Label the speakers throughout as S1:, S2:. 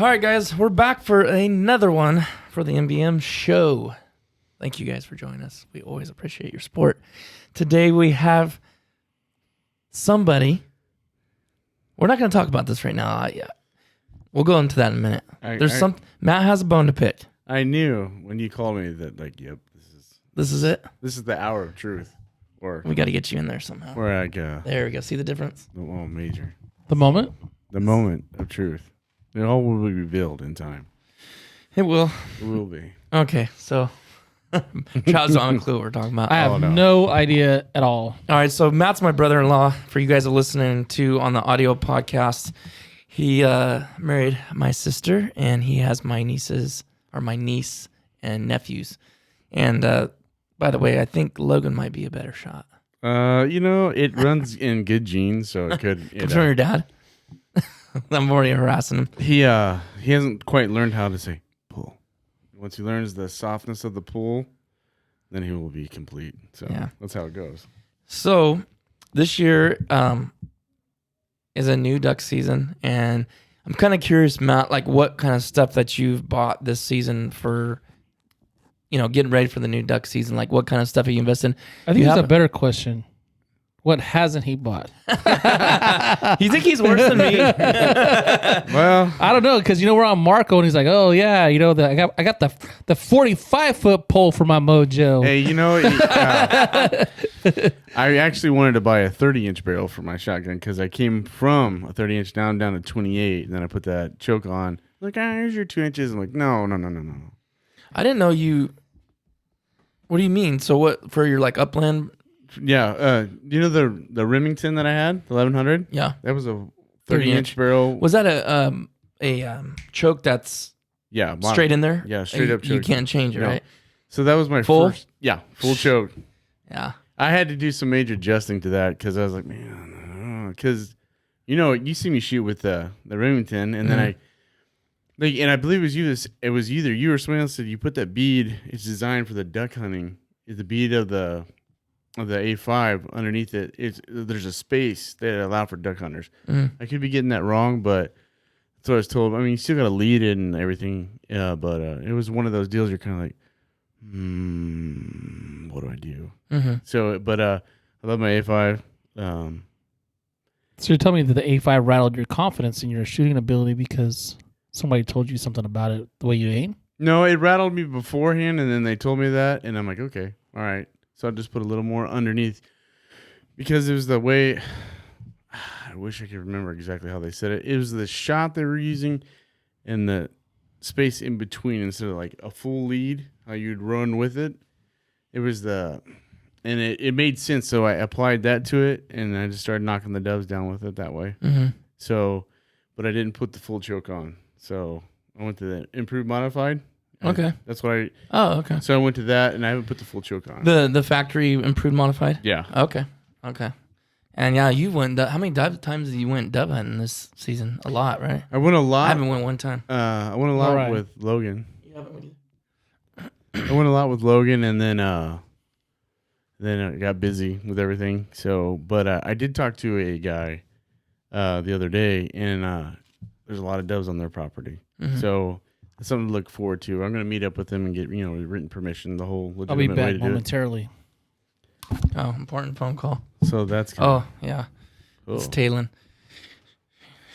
S1: All right, guys, we're back for another one for the MVM show. Thank you guys for joining us. We always appreciate your support. Today we have somebody. We're not going to talk about this right now. We'll go into that in a minute. Matt has a bone to pick.
S2: I knew when you called me that, yep,
S1: this is it.
S2: This is the hour of truth. Or
S1: we got to get you in there somehow.
S2: There
S1: we go. See the difference?
S2: Oh, major.
S3: The moment
S2: of truth. It all will be revealed in time.
S1: It will.
S2: It will be.
S1: Okay, so Child's not a clue what we're talking about.
S3: I have no idea at all.
S1: All right, so Matt's my brother-in-law. For you guys are listening to on the audio podcast, he married my sister, and he has my niece and nephews. And by the way, I think Logan might be a better shot.
S2: It runs in good genes, so it could.
S1: Comes from your dad. I'm already harassing him.
S2: He hasn't quite learned how to say pull. Once he learns the softness of the pull, then he will be complete. So that's how it goes. So
S1: this year is a new duck season, and I'm kind of curious, Matt, like what kind of stuff that you've bought this season for, getting ready for the new duck season. Like what kind of stuff have you invested in?
S3: I think it's a better question. What hasn't he bought?
S1: You think he's worse than me?
S2: Well,
S3: I don't know, because we're on Marco and he's like, oh yeah, I got the 45-foot pole for my mojo.
S2: Hey, I actually wanted to buy a 30-inch barrel for my shotgun because I came from a 30-inch down to 28, and then I put that choke on. Like, here's your 2 inches. I'm like, no.
S1: I didn't know you. What do you mean? So what for your upland?
S2: Yeah, the Remington that I had, the 1100.
S1: Yeah,
S2: that was a 30-inch barrel.
S1: Was that a choke that's straight in there?
S2: Yeah, straight up choke.
S1: You can't change it, right?
S2: So that was my first. Yeah, full choke.
S1: Yeah,
S2: I had to do some major adjusting to that because I was like, man, because you see me shoot with the Remington, and then and I believe it was either you or someone else said you put that bead. It's designed for the duck hunting. Is the bead of the A5 underneath it, there's a space that allow for duck hunters. I could be getting that wrong, but that's what I was told. I mean, you still got to lead it and everything. But it was one of those deals you're kind of like, what do I do? So, but I love my A5.
S3: So you're telling me that the A5 rattled your confidence in your shooting ability because somebody told you something about it, the way you aim? No,
S2: it rattled me beforehand, and then they told me that, and I'm like, okay, all right. So I just put a little more underneath because it was the way. I wish I could remember exactly how they said it. It was the shot they were using and the space in between instead of like a full lead, how you'd run with it. It was and it made sense. So I applied that to it and I just started knocking the doves down with it that way. So, but I didn't put the full choke on. So I went to the improved modified.
S1: Okay.
S2: That's what I...
S1: Oh, okay.
S2: So I went to that, and I haven't put the full choke on.
S1: The factory improved modified?
S2: Yeah.
S1: Okay. And yeah, you went... How many times did you went dove hunting this season? A lot, right?
S2: I went a lot.
S1: I haven't went one time.
S2: I went a lot with Logan.
S1: You haven't went either?
S2: I went a lot with Logan, and then I got busy with everything. So, but I did talk to a guy the other day, and there's a lot of doves on their property. So... It's something to look forward to. I'm going to meet up with him and get written permission. The whole legitimate
S3: I'll be back
S2: way to
S3: momentarily.
S1: Oh, important phone call.
S2: So that's
S1: cool. Yeah.
S2: Cool.
S1: It's Taylin.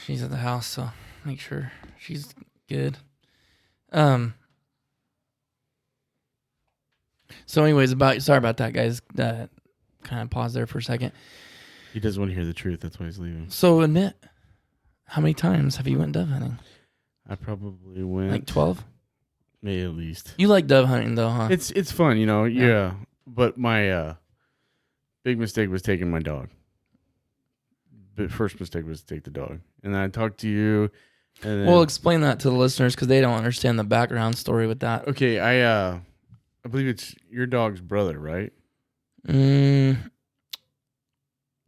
S1: She's at the house, so make sure she's good. So anyways, sorry about that, guys. Kind of pause there for a second.
S2: He doesn't want to hear the truth. That's why he's leaving.
S1: So admit, how many times have you went dove hunting?
S2: I probably went
S1: like 12,
S2: maybe at least.
S1: You like dove hunting though, huh?
S2: It's fun, Yeah. But my big mistake was taking my dog. The first mistake was to take the dog, and then I talked to you. And then,
S1: well, explain that to the listeners because they don't understand the background story with that.
S2: Okay, I believe it's your dog's brother, right?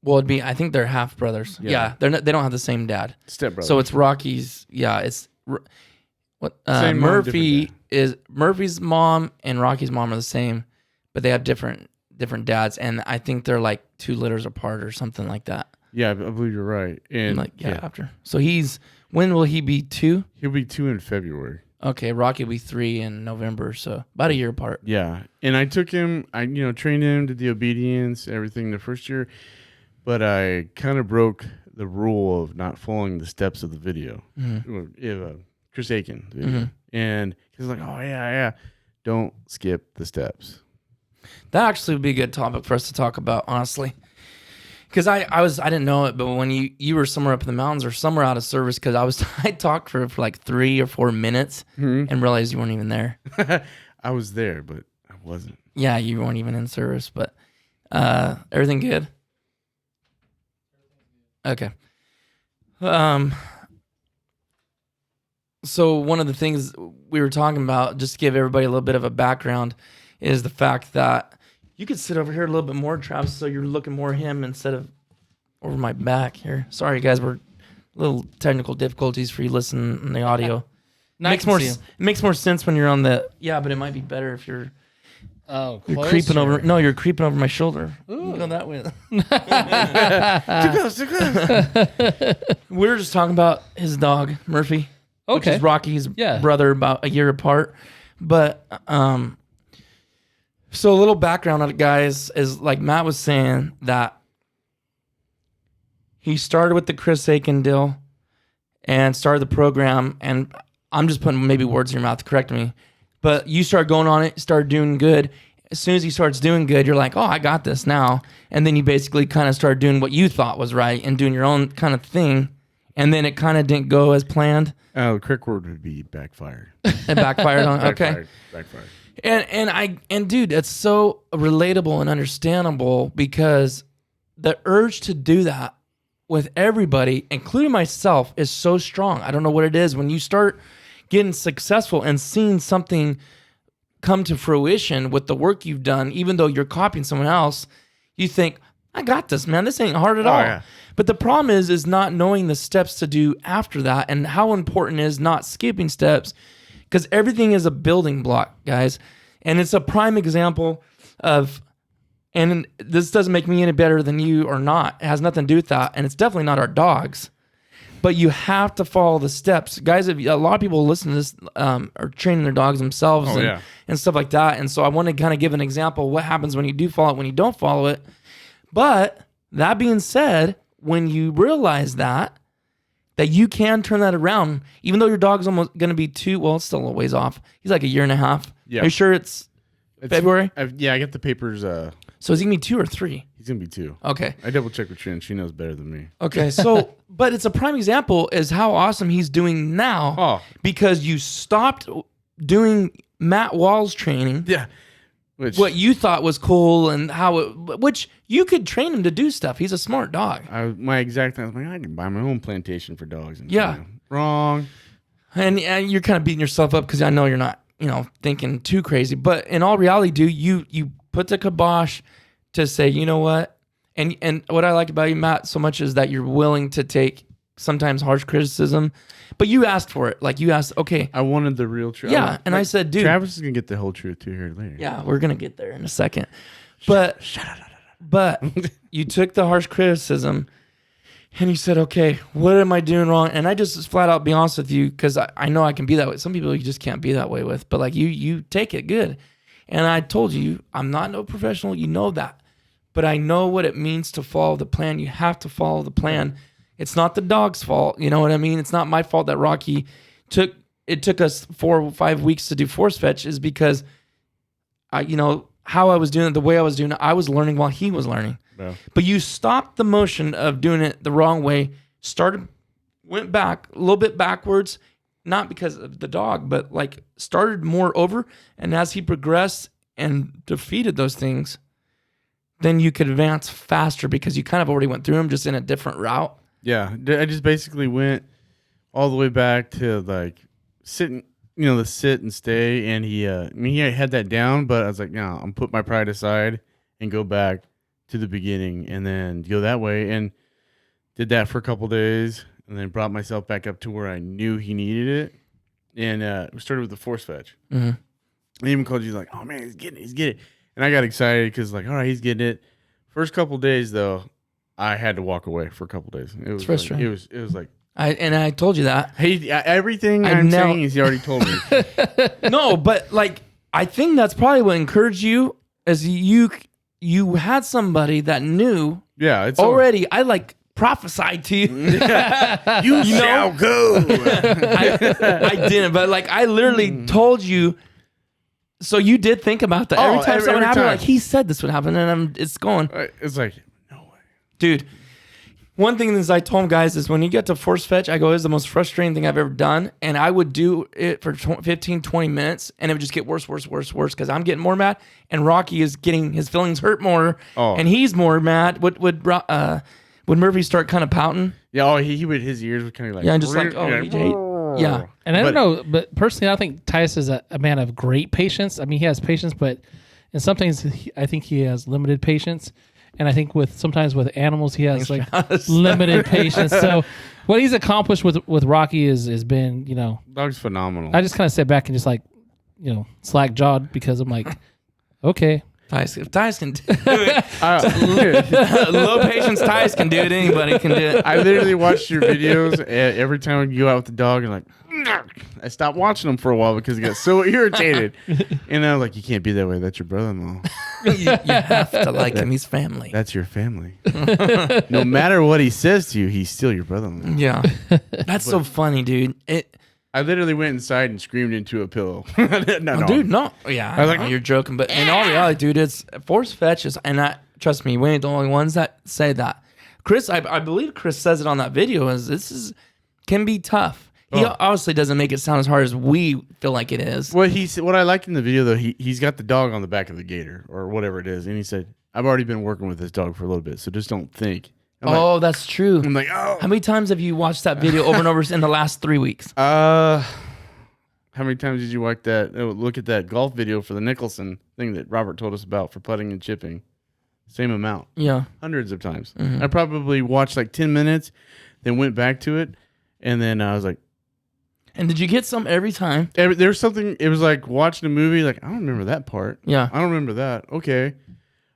S1: Well, I think they're half brothers. Yeah, they don't have the same dad.
S2: Step brother.
S1: So it's Rocky's. Yeah, it's Murphy's mom and Rocky's mom are the same, but they have different dads, and I think they're like 2 litters apart or something like that.
S2: Yeah, I believe you're right. And
S1: Like, after. So when will he be 2?
S2: he'll be 2 in February.
S1: Okay, Rocky will be 3 in November, so about a year apart.
S2: Yeah, and I took him. I trained him, did the obedience, everything the first year, but I kind of broke the rule of not following the steps of the video. Chris Aiken, video. And he's like, "Oh yeah, don't skip the steps."
S1: That actually would be a good topic for us to talk about, honestly. Because I didn't know it, but when you were somewhere up in the mountains or somewhere out of service, because I talked for like 3 or 4 minutes and realized you weren't even there.
S2: I was there, but I wasn't.
S1: Yeah, you weren't even in service, but everything good? Okay. So one of the things we were talking about, just to give everybody a little bit of a background, is the fact that you could sit over here a little bit more, Travis, so you're looking more at him instead of over my back here. Sorry, guys, we're little technical difficulties for you listening in the audio. Makes more sense when you're on the but it might be better if you're creeping over. No, you're creeping over my shoulder. Go that way. Too close. We were just talking about his dog Murphy, which is Rocky's brother, about a year apart. But so a little background on it, guys, is like Matt was saying that he started with the Chris Aiken deal and started the program, and I'm just putting maybe words in your mouth, correct me, but you start going on it, start doing good. As soon as he starts doing good, you're like, oh, I got this now. And then you basically kind of start doing what you thought was right and doing your own kind of thing. And then it kind of didn't go as planned.
S2: Oh, the correct word would be backfired.
S1: It backfired on, okay.
S2: Backfired.
S1: And dude, it's so relatable and understandable, because the urge to do that with everybody, including myself, is so strong. I don't know what it is. When you start getting successful and seeing something come to fruition with the work you've done, even though you're copying someone else, you think, I got this, man. This ain't hard at all.
S2: Yeah.
S1: But the problem is not knowing the steps to do after that, and how important is not skipping steps, because everything is a building block, guys. And it's a prime example of, and this doesn't make me any better than you or not. It has nothing to do with that. And it's definitely not our dogs. But you have to follow the steps. Guys, a lot of people listen to this are training their dogs themselves and stuff like that. And so I want to kind of give an example of what happens when you do follow it, when you don't follow it. But that being said, when you realize that you can turn that around, even though your dog's almost going to be 2, well, it's still a little ways off. He's like a year and a half.
S2: Yeah.
S1: Are you sure it's February?
S2: I got the papers.
S1: So is he going to be 2 or 3?
S2: He's going to be 2.
S1: Okay.
S2: I double checked with Trin. She knows better than me.
S1: Okay, so, but it's a prime example is how awesome he's doing now because you stopped doing Matt Wall's training.
S2: Yeah.
S1: What you thought was cool and which you could train him to do stuff. He's a smart dog.
S2: My exact thing, I was like, I can buy my own plantation for dogs. And,
S1: wrong. And you're kind of beating yourself up because I know you're not, thinking too crazy. But in all reality, dude, you put the kibosh to say, you know what? And what I like about you, Matt, so much is that you're willing to take sometimes harsh criticism, but you asked for it. Like you asked, okay.
S2: I wanted the real truth.
S1: Yeah, and I said, dude.
S2: Travis is going to get the whole truth too here later.
S1: Yeah, we're going to get there in a second. But you took the harsh criticism and you said, okay, what am I doing wrong? And I just flat out be honest with you, because I know I can be that way. Some people you just can't be that way with, but like you take it good. And I told you, I'm not no professional. You know that. But I know what it means to follow the plan. You have to follow the plan. It's not the dog's fault. You know what I mean? It's not my fault that Rocky took us 4 or 5 weeks to do force fetch, is because how I was doing it, the way I was doing it, I was learning while he was learning. Yeah. But you stopped the motion of doing it the wrong way, went back a little bit backwards, not because of the dog, but like started more over. And as he progressed and defeated those things, then you could advance faster because you kind of already went through them, just in a different route. Yeah,
S2: I just basically went all the way back to like sitting, the sit and stay. And he had that down, but I was like, no, I'm put my pride aside and go back to the beginning and then go that way. And did that for a couple days and then brought myself back up to where I knew he needed it. And we started with the force fetch. Mm-hmm. And even called you like, oh man, he's getting it. And I got excited because like, all right, he's getting it. First couple days though, I had to walk away for a couple days. It was
S1: frustrating.
S2: Like, it was like
S1: I told you that.
S2: hey, everything I'm saying is he already told me.
S1: No, but like I think that's probably what encouraged you is you had somebody that knew
S2: It's
S1: already. I like prophesied to you.
S2: you shall go.
S1: I didn't, but like I literally told you. So you did think about that every time something happened. Like he said this would happen, and it's going.
S2: It's like no way,
S1: dude. One thing is I told guys is when you get to force fetch, I go, it's the most frustrating thing I've ever done. And I would do it for 15, 20 minutes and it would just get worse because I'm getting more mad and Rocky is getting his feelings hurt more and he's more mad. Would Murphy start kind of pouting?
S2: Yeah, he would, his ears would kind of like,
S1: yeah, and just like, oh, yeah.
S3: And I don't know, but personally, I think Titus is a man of great patience. I mean, he has patience, but and sometimes I think he has limited patience. And I think sometimes with animals, he has like limited patience. So what he's accomplished with Rocky has been,
S2: dog's phenomenal.
S3: I just kind of sit back and just like, slack jawed because I'm like, okay.
S1: If Titus can do it, low patience Titus can do it. Anybody can do it.
S2: I literally watched your videos every time you go out with the dog and like, I stopped watching them for a while because he got so irritated. And I was like, you can't be that way. That's your brother-in-law.
S1: you have to like him. He's family.
S2: That's your family. No matter what he says to you, he's still your brother-in-law.
S1: Yeah. That's so funny, dude.
S2: I literally went inside and screamed into a pillow. No.
S1: Dude, no. Yeah, I was like, you're joking. But in all reality, dude, it's force fetches. And trust me, we ain't the only ones that say that. Chris, I believe Chris says it on that video, can be tough. He obviously doesn't make it sound as hard as we feel like it is.
S2: Well, what I liked in the video, though, he's got the dog on the back of the gator or whatever it is. And he said, I've already been working with this dog for a little bit, so just don't think.
S1: That's true.
S2: I'm like, oh.
S1: How many times have you watched that video over and over in the last 3 weeks?
S2: How many times did you watch that? Look at that golf video for the Nicholson thing that Robert told us about for putting and chipping. Same amount.
S1: Yeah.
S2: Hundreds of times. Mm-hmm. I probably watched like 10 minutes, then went back to it, and then I was like,
S1: and did you get some every time?
S2: There's something, it was like watching a movie, like, I don't remember that part.
S1: Yeah.
S2: I don't remember that. Okay.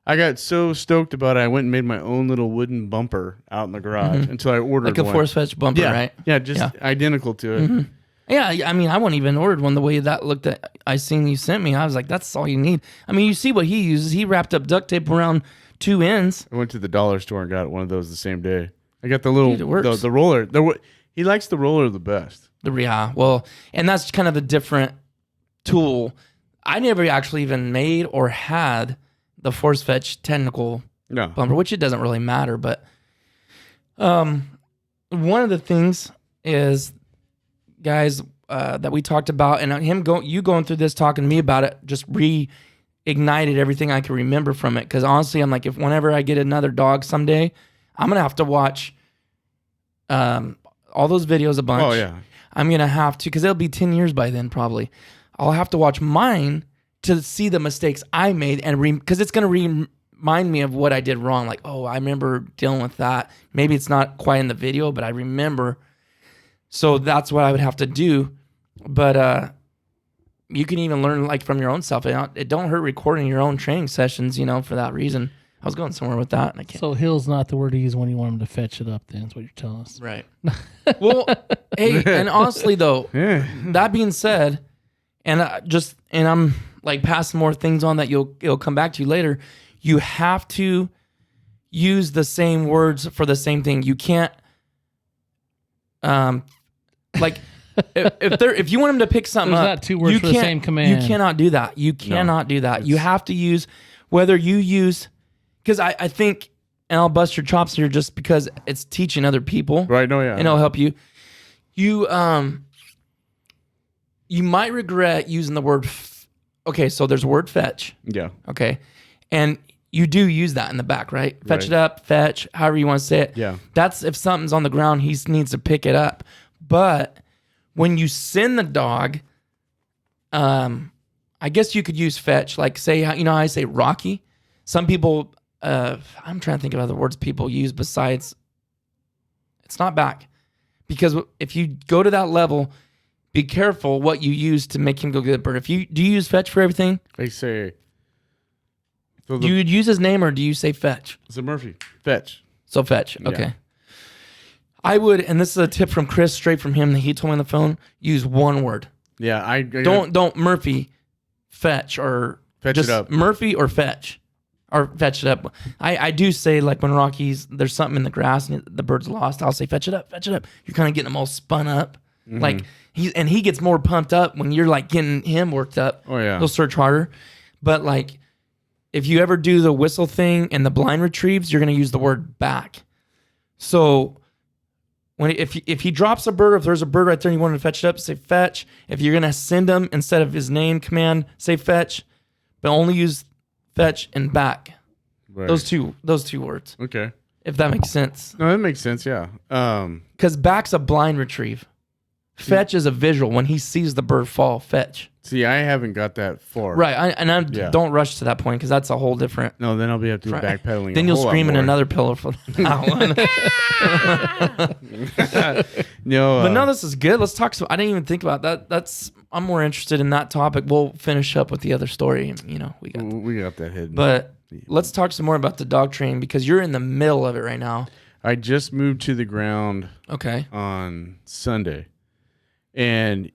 S2: I got so stoked about it, I went and made my own little wooden bumper out in the garage until I ordered one.
S1: Like a force fetch bumper, right?
S2: Yeah, identical to it.
S1: Mm-hmm. Yeah, I mean, I wouldn't even ordered one the way that looked at. I seen you sent me. I was like, that's all you need. I mean, you see what he uses. He wrapped up duct tape around 2 ends.
S2: I went to the dollar store and got one of those the same day. I got the little,
S1: Dude,
S2: the roller. He likes the roller the best.
S1: Well, and that's kind of a different tool. I never actually even made or had the force fetch technical bumper, which it doesn't really matter. But one of the things is, guys, that we talked about, and you going through this, talking to me about it, just reignited everything I can remember from it. Because honestly, I'm like, whenever I get another dog someday, I'm gonna have to watch all those videos a bunch.
S2: Oh yeah.
S1: I'm going to have to, because it'll be 10 years by then probably. I'll have to watch mine to see the mistakes I made, and because it's going to remind me of what I did wrong. Like, oh, I remember dealing with that. Maybe it's not quite in the video, but I remember. So that's what I would have to do. But you can even learn like from your own self. It don't hurt recording your own training sessions, for that reason. I was going somewhere with that, and I can't.
S3: So hill's not the word to use when you want him to fetch it up. Then is what you're telling us,
S1: right? Well, hey, and honestly though, that being said, and I'm like passing more things on that it'll come back to you later. You have to use the same words for the same thing. You can't, like, if you want him to pick something
S3: There's
S1: up,
S3: not two words for the same command.
S1: You cannot do that. You cannot do that. You have to use whether you use. Because I think, and I'll bust your chops here just because it's teaching other people.
S2: Right, no, yeah.
S1: And it'll help you. You might regret using the word, okay, so there's a word fetch.
S2: Yeah.
S1: Okay. And you do use that in the back, right? Fetch it up, fetch, however you want to say it.
S2: Yeah.
S1: That's if something's on the ground, he needs to pick it up. But when you send the dog, I guess you could use fetch. Like say, how I say Rocky. Some people... I'm trying to think of other words people use besides it's not back. Because if you go to that level, be careful what you use to make him go get the bird. Do you use fetch for everything?
S2: They say...
S1: Do you use his name or do you say fetch?
S2: It's a Murphy. Fetch.
S1: So fetch.
S2: Yeah.
S1: Okay. I would, and this is a tip from Chris, straight from him that he told me on the phone. Use one word.
S2: Yeah, I
S1: Don't Murphy fetch or
S2: Fetch
S1: just
S2: it up.
S1: Murphy or fetch it up. I do say, like, when Rocky's there's something in the grass and the bird's lost, I'll say fetch it up. You're kind of getting them all spun up. Like he gets more pumped up when you're like getting him worked up.
S2: Oh yeah.
S1: He'll search harder. But like, if you ever do the whistle thing and the blind retrieves, you're gonna use the word back. So if he drops a bird, or if there's a bird right there and you want to fetch it up, say fetch. If you're gonna send him instead of his name command, say fetch, but only use fetch and back.
S2: Right.
S1: Those two words.
S2: Okay.
S1: If that makes sense.
S2: No, that makes sense. Yeah.
S1: Because back's a blind retrieve. Fetch is a visual. When he sees the bird fall, fetch.
S2: See, I haven't got that far.
S1: Right. Don't rush to that point because that's a whole different.
S2: No, then I'll be able to do backpedaling.
S1: Then you'll scream in another pillow for that one.
S2: No,
S1: But no, this is good. Let's talk. I didn't even think about that. I'm more interested in that topic. We'll finish up with the other story. We got
S2: that hidden.
S1: But let's talk some more about the dog training because you're in the middle of it right now.
S2: I just moved to the ground.
S1: Okay.
S2: On Sunday, and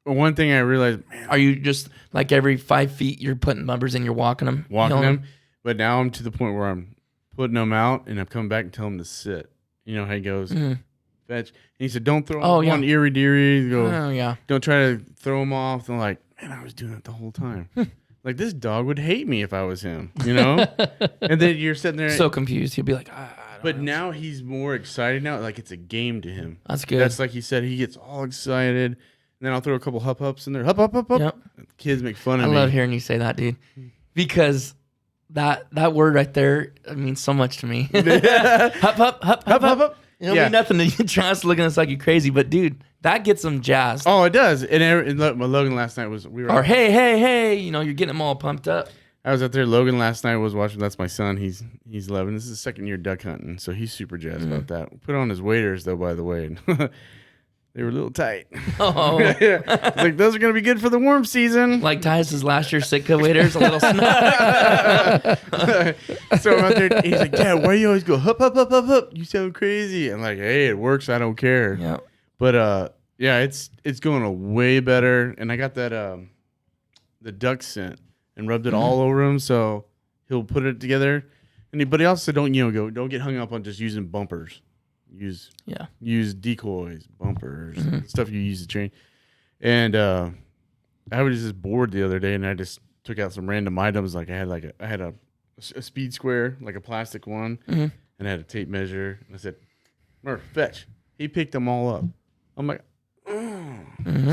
S2: one thing I realized, man,
S1: are you just like every 5 feet you're putting bumpers in, you're walking them,
S2: but now I'm to the point where I'm putting them out and I'm coming back and telling him to sit. You know how he goes, fetch. And he said, don't throw them on eerie deary. Don't try to throw them off. And I'm like, man, I was doing it the whole time. Like, this dog would hate me if I was him, you know? And then you're sitting there.
S1: So confused. He'll be like,
S2: but now he's more excited now. Like, it's a game to him.
S1: That's good.
S2: That's like he said, he gets all excited. And then I'll throw a couple hup-ups in there. Hup.
S1: Yep.
S2: Kids make fun of me.
S1: I love hearing you say that, dude. Because that word right there means so much to me. Hup. It'll be nothing to you. Travis looking at us like you're crazy. But, dude, that gets them jazzed.
S2: Oh, it does. And Logan last night was...
S1: hey. You're getting them all pumped up.
S2: I was out there. Logan last night was watching. That's my son. He's 11. This is his second year duck hunting, so he's super jazzed about that. Put on his waders though, by the way, and they were a little tight.
S1: Oh,
S2: like those are gonna be good for the warm season.
S1: Like Tyus' last year Sitka waders, a little snug.
S2: So I'm out there. He's like, Dad, why do you always go hup? You sound crazy. I'm like, hey, it works. I don't care.
S1: Yeah.
S2: But yeah, it's going a way better. And I got that the duck scent. And rubbed it all over him, so he'll put it together. But he also don't get hung up on just using bumpers. Use decoys, bumpers, stuff you use to train. And I was just bored the other day, and I just took out some random items. Like I had a speed square, like a plastic one, and I had a tape measure. And I said, Murph, fetch. He picked them all up. I'm like,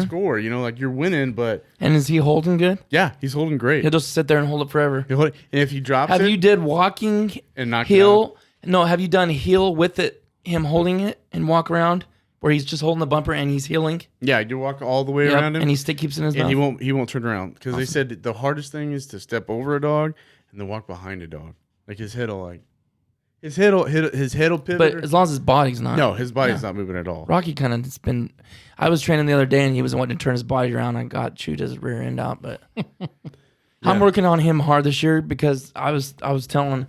S2: score, like you're winning, but...
S1: And is he holding good?
S2: Yeah, he's holding great.
S1: He'll just sit there and hold it forever.
S2: He'll hold it, and if he drops
S1: have you did walking
S2: and knock
S1: heel? No, have you done heel with it, him holding it and walk around where he's just holding the bumper and he's heeling?
S2: Yeah, you walk all the way around him.
S1: And he still keeps in his mouth.
S2: And he won't turn around because they said the hardest thing is to step over a dog and then walk behind a dog. Like his head will pivot.
S1: But as long as his body's not.
S2: No, his body's not moving at all.
S1: Rocky kind of been... I was training the other day and he was wanting to turn his body around. I got chewed his rear end out, but I'm working on him hard this year because I was telling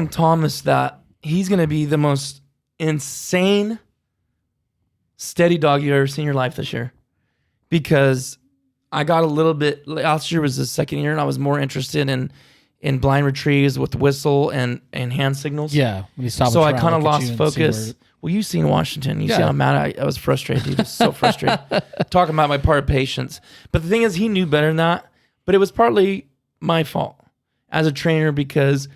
S1: Thomas that he's going to be the most insane steady dog you've ever seen in your life this year. Because I got a little bit... Last year was the second year and I was more interested in blind retrieves with whistle and hand signals.
S3: Yeah.
S1: So I kind of lost focus. Well, you seen Washington. You see how mad I was frustrated. He was so frustrated. Talking about my part of patience. But the thing is, he knew better than that. But it was partly my fault as a trainer because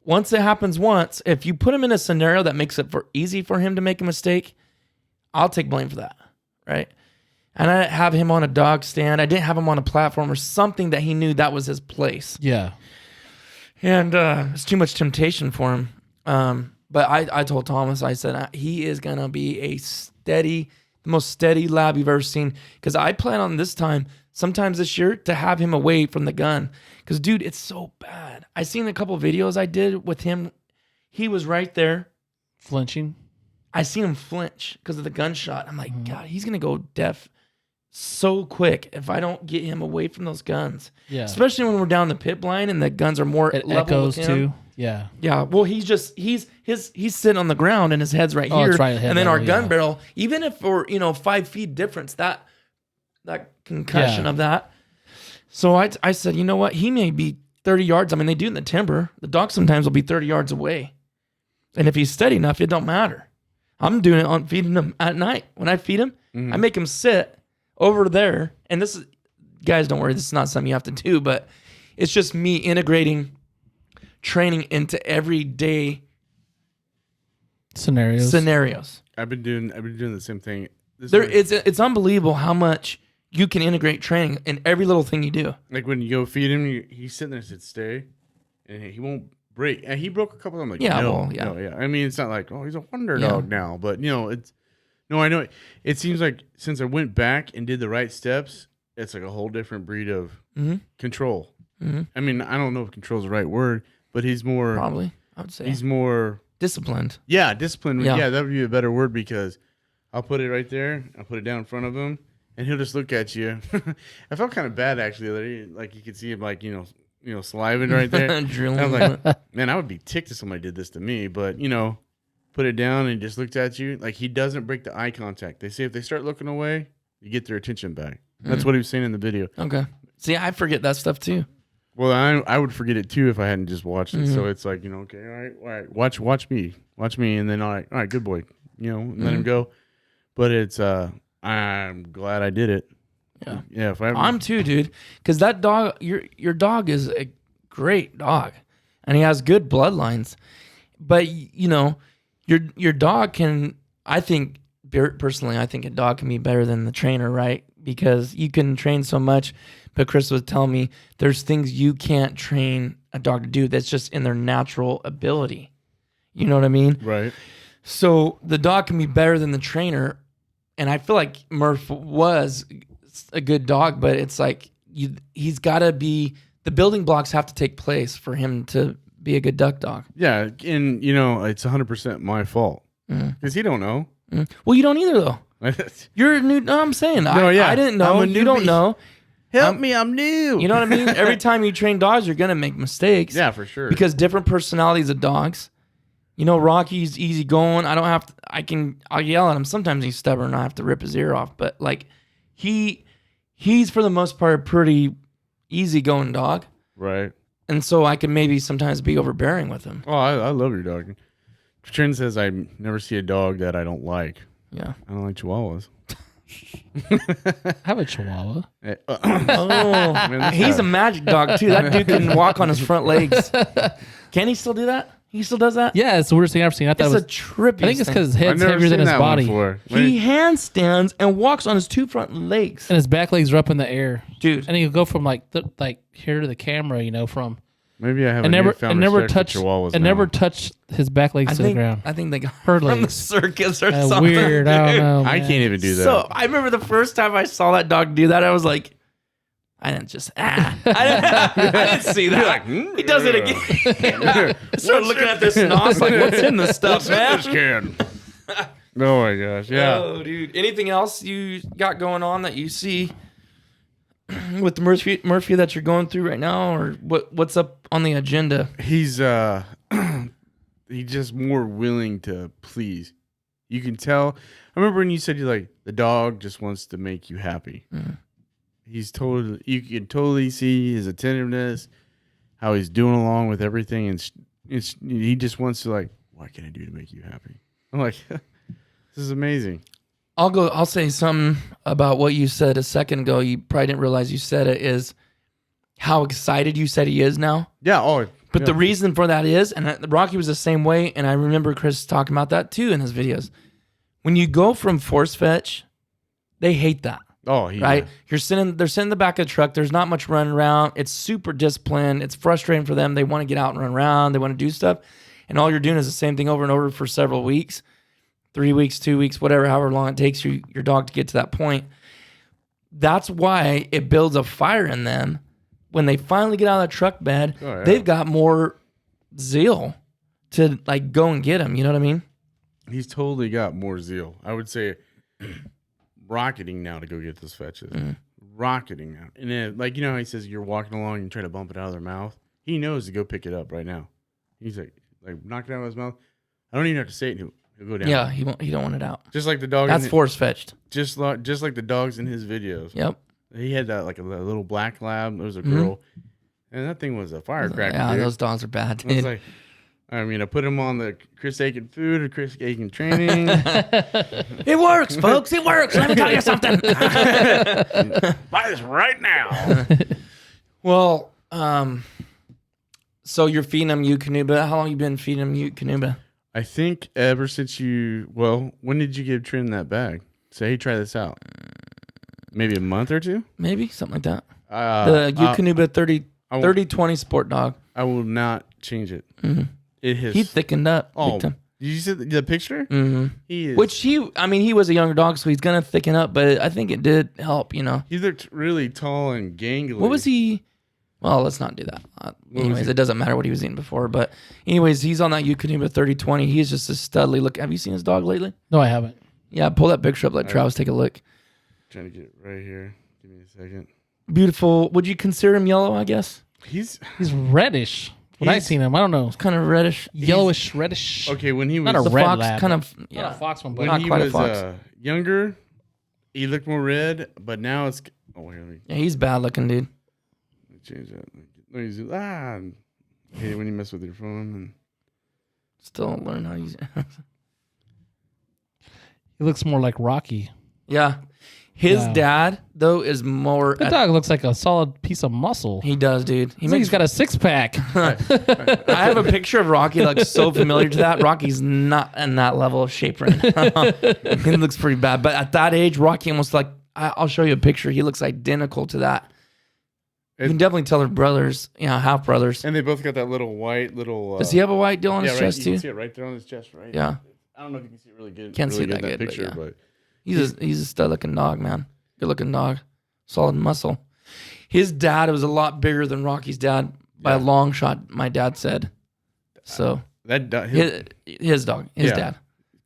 S1: once it happens once, if you put him in a scenario that makes it easy for him to make a mistake, I'll take blame for that, right? And I didn't have him on a dog stand. I didn't have him on a platform or something that he knew that was his place.
S3: Yeah.
S1: And it's too much temptation for him. But I told Thomas, I said, he is going to be the most steady lab you've ever seen. Because I plan on sometimes this year, to have him away from the gun. Because, dude, it's so bad. I seen a couple of videos I did with him. He was right there.
S3: Flinching?
S1: I seen him flinch because of the gunshot. I'm like, God, he's going to go deaf so quick if I don't get him away from those guns.
S3: Yeah.
S1: Especially when we're down the pit blind and the guns are more
S3: It
S1: level
S3: echoes
S1: with him.
S3: too. Yeah.
S1: Yeah. Well, he's sitting on the ground and his head's right here.
S3: It's right head
S1: and then our
S3: level,
S1: gun
S3: yeah.
S1: barrel, even if we're 5 feet difference, that concussion of that. So I said, you know what? He may be 30 yards. I mean, they do it in the timber. The dog sometimes will be 30 yards away. And if he's steady enough, it don't matter. I'm doing it on feeding him at night. When I feed him, I make him sit over there. And this is, guys, don't worry. This is not something you have to do, but it's just me integrating training into everyday scenarios.
S2: I've been doing the same thing.
S1: It's unbelievable how much you can integrate training in every little thing you do.
S2: Like when you go feed him, he's sitting there and said, stay. And he won't break. And he broke a couple of them. Like,
S1: yeah,
S2: no,
S1: well, yeah.
S2: no, yeah. I mean, it's not like, oh, he's a wonder dog now. But, I know. It seems like since I went back and did the right steps, it's like a whole different breed of control. Mm-hmm. I mean, I don't know if control is the right word, but he's more.
S1: Probably, I would say.
S2: He's more.
S1: Disciplined.
S2: Yeah, disciplined.
S1: Yeah.
S2: That would be a better word because I'll put it right there. I'll put it down in front of him. And he'll just look at you. I felt kind of bad actually. Like you could see him, like saliving right there.
S1: Drilling.
S2: I was like, man, I would be ticked if somebody did this to me. But put it down and he just looked at you. Like he doesn't break the eye contact. They say if they start looking away, you get their attention back. That's what he was saying in the video.
S1: Okay. See, I forget that stuff too.
S2: Well, I would forget it too if I hadn't just watched it. So it's like okay, all right, watch me, and then all right, good boy, and let him go. But it's I'm glad I did it.
S1: Yeah.
S2: Yeah.
S1: I'm too, dude. Because that dog, your dog is a great dog, and he has good bloodlines. But your dog can. I think personally, I think a dog can be better than the trainer, right? Because you can train so much. But Chris was telling me there's things you can't train a dog to do that's just in their natural ability. You know what I mean?
S2: Right.
S1: So the dog can be better than the trainer. And I feel like Murph was a good dog, but it's like he's got to be, the building blocks have to take place for him to be a good duck dog.
S2: Yeah, and it's 100% my fault because he don't know.
S1: Well, you don't either though. You're a new. No, I'm saying I didn't know. You don't know.
S2: Help me, I'm new.
S1: You know what I mean? Every time you train dogs, you're gonna make mistakes.
S2: Yeah, for sure.
S1: Because different personalities of dogs. Rocky's easy going. I don't have to. I'll yell at him. Sometimes he's stubborn. I have to rip his ear off. But like, he's for the most part a pretty easy going dog.
S2: Right.
S1: And so I can maybe sometimes be overbearing with him.
S2: Oh, I love your dog. Trin says I never see a dog that I don't like.
S1: Yeah.
S2: I don't like Chihuahuas.
S3: I have a Chihuahua.
S1: Man, he's a magic dog too. That dude can walk on his front legs. Can he still do that? He still does that?
S3: Yeah, it's the weirdest thing I've ever seen. I thought
S1: It's
S3: it was
S1: a trippy.
S3: I think it's
S1: thing.
S3: because his head's heavier than his body,
S1: He handstands and walks on his two front legs.
S3: and his back legs are up in the air,
S1: Dude.
S3: and he'll go from like here to the camera, from
S2: Maybe I have
S3: and
S2: a
S3: never
S2: newfound
S3: and never
S2: respect
S3: touched
S2: for Chihuahuas
S3: and
S2: now.
S3: never touched his back legs to the ground.
S1: I think they got
S3: Her
S1: from the
S3: legs.
S1: circus or something.
S3: Weird. I don't know.
S2: I
S3: man.
S2: can't even do that.
S1: So I remember the first time I saw that dog do that, I was like, I didn't see that. He does it again. Start looking at this nos like, what's in this stuff, man?
S2: This can. Oh my gosh, yeah.
S1: Oh, dude. Anything else you got going on that you see with the Murphy that you're going through right now, or what's up on the agenda?
S2: He's he's just more willing to please. You can tell. I remember when you said the dog just wants to make you happy.
S1: Mm.
S2: You can totally see his attentiveness, how he's doing along with everything, and he just wants to what can I do to make you happy? I'm like, this is amazing.
S1: I'll say something about what you said a second ago. You probably didn't realize you said it, is how excited you said he is now.
S2: Yeah.
S1: But the reason for that is, and Rocky was the same way, and I remember Chris talking about that too in his videos. When you go from force fetch, they hate that.
S2: Oh, yeah.
S1: Right? They're sitting in the back of the truck. There's not much running around. It's super disciplined. It's frustrating for them. They want to get out and run around. They want to do stuff. And all you're doing is the same thing over and over for several weeks, 3 weeks, 2 weeks, whatever, however long it takes your dog to get to that point. That's why it builds a fire in them. When they finally get out of the truck bed, they've got more zeal to go and get him. You know what I mean?
S2: He's totally got more zeal. I would say rocketing now to go get those fetches. Rocketing now. And then, like, you know how he says you're walking along and you try to bump it out of their mouth? He knows to go pick it up right now. He's like knock it out of his mouth. I don't even have to say it. He'll go down.
S1: Yeah, he don't want it out.
S2: Just like the dog.
S1: That's force fetched.
S2: Just like the dogs in his videos.
S1: Yep.
S2: He had that like a little black lab. There was a girl, and that thing was a firecracker.
S1: Yeah,
S2: dude.
S1: those dogs are bad, dude.
S2: I was like, I mean, I put him on the Chris Aiken food or Chris Aiken training.
S1: It works, folks. It works. Let me tell you something.
S2: Buy this right now.
S1: Well, so you're feeding him Eukanuba. How long you been feeding him Eukanuba?
S2: I think ever since when did you give Trin that bag? Say, hey, try this out. Maybe a month or two?
S1: Maybe, something like that. The Eukanuba 30-20 sport dog.
S2: I will not change it.
S1: Mm-hmm. He thickened up.
S2: Did you see the picture?
S1: Mm-hmm.
S2: He is.
S1: Which he was a younger dog, so he's going to thicken up, but I think it did help, you know.
S2: He looked really tall and gangly.
S1: What was he? Well, let's not do that. Anyways, it doesn't matter what he was eating before. But anyways, he's on that Eukanuba 30-20. He's just a studly look. Have you seen his dog lately?
S3: No, I haven't.
S1: Yeah, pull that picture up. Let Travis take a look.
S2: Trying to get it right here. Give me a second.
S1: Beautiful. Would you consider him yellow, I guess?
S3: He's reddish. When I seen him, I don't know.
S1: It's kind of reddish.
S3: Yellowish, reddish.
S2: Okay, when he was...
S3: Not a
S1: the
S3: red
S1: fox
S3: lab.
S1: kind of...
S3: Yeah. Not a fox one, but
S2: when
S1: not
S2: he
S1: quite
S2: was
S1: a fox.
S2: Younger, he looked more red, but now it's... Oh, here, let me...
S1: Yeah, he's bad looking, dude.
S2: Let me change that. Hey, when you mess with your phone and...
S1: Still don't learn how to use it.
S3: He looks more like Rocky.
S1: Yeah. His dad, though, is more...
S3: The dog looks like a solid piece of muscle.
S1: He does, dude.
S3: He's got a six-pack.
S1: I have a picture of Rocky that looks so familiar to that. Rocky's not in that level of shape right now. He looks pretty bad. But at that age, Rocky almost like... I'll show you a picture. He looks identical to that. You can definitely tell they're brothers, half brothers.
S2: And they both got that little white little...
S1: Does he have a white deal on his chest, too?
S2: You can see it right there on his chest, right?
S1: Yeah.
S2: I don't know if you can see it really good.
S1: Can't
S2: really
S1: see that good,
S2: picture,
S1: but
S2: but
S1: he's a stud-looking dog, man. Good-looking dog. Solid muscle. His dad was a lot bigger than Rocky's dad by a long shot, my dad said. So
S2: that dog,
S1: his dog, his dad.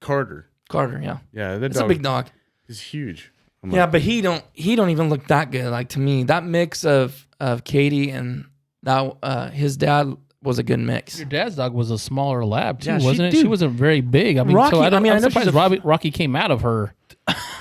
S2: Carter,
S1: yeah.
S2: Yeah,
S1: It's a big dog.
S2: He's huge.
S1: But he don't even look that good. Like, to me, that mix of Katie and that his dad was a good mix.
S3: Your dad's dog was a smaller lab too,
S1: Yeah,
S3: wasn't it? She wasn't very big. I mean,
S1: Rocky,
S3: so I'm
S1: I know
S3: surprised Rocky came out of her.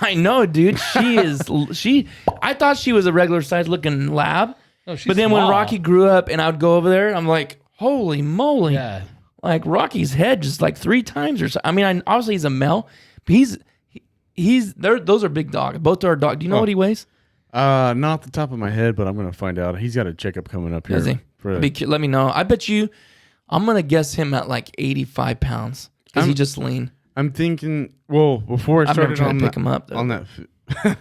S1: I know, dude. I thought she was a regular size looking lab.
S3: No, she's
S1: but then
S3: small.
S1: when Rocky grew up and I would go over there, I'm like, holy moly.
S3: Yeah.
S1: Like, Rocky's head just like 3 times or so. I mean, obviously he's a male, but those are big dogs. Both are dog. Do you know what he weighs?
S2: Not off the top of my head, but I'm going to find out. He's got a checkup coming up here.
S1: Does he? Let me know. I bet you, I'm going to guess him at like 85 pounds because he's just lean.
S2: I'm thinking, before I started
S1: to pick him up, though.
S2: on that, I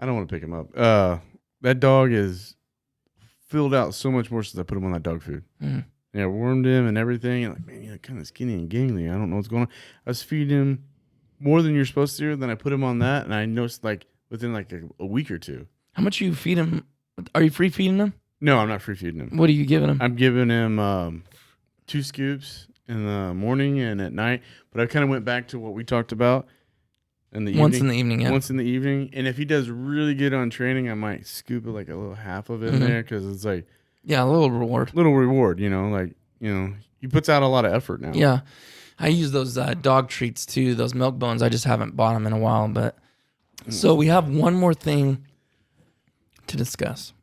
S2: don't want to pick him up. That dog is filled out so much more since I put him on that dog food.
S1: Mm.
S2: Yeah, I warmed him and everything. And like, man, you're kind of skinny and gangly. I don't know what's going on. I was feeding him more than you're supposed to. Then I put him on that, and I noticed like within like a week or two.
S1: How much you feed him? Are you free feeding him?
S2: No, I'm not free feeding him.
S1: What are you giving him?
S2: I'm giving him 2 scoops in the morning and at night. But I kind of went back to what we talked about in the evening.
S1: Once in the evening, yeah.
S2: Once in the evening. And if he does really good on training, I might scoop it like a little half of it in there because it's like...
S1: Yeah, a little reward.
S2: He puts out a lot of effort now.
S1: Yeah. I use those dog treats too, those milk bones. I just haven't bought them in a while. But so we have one more thing to discuss.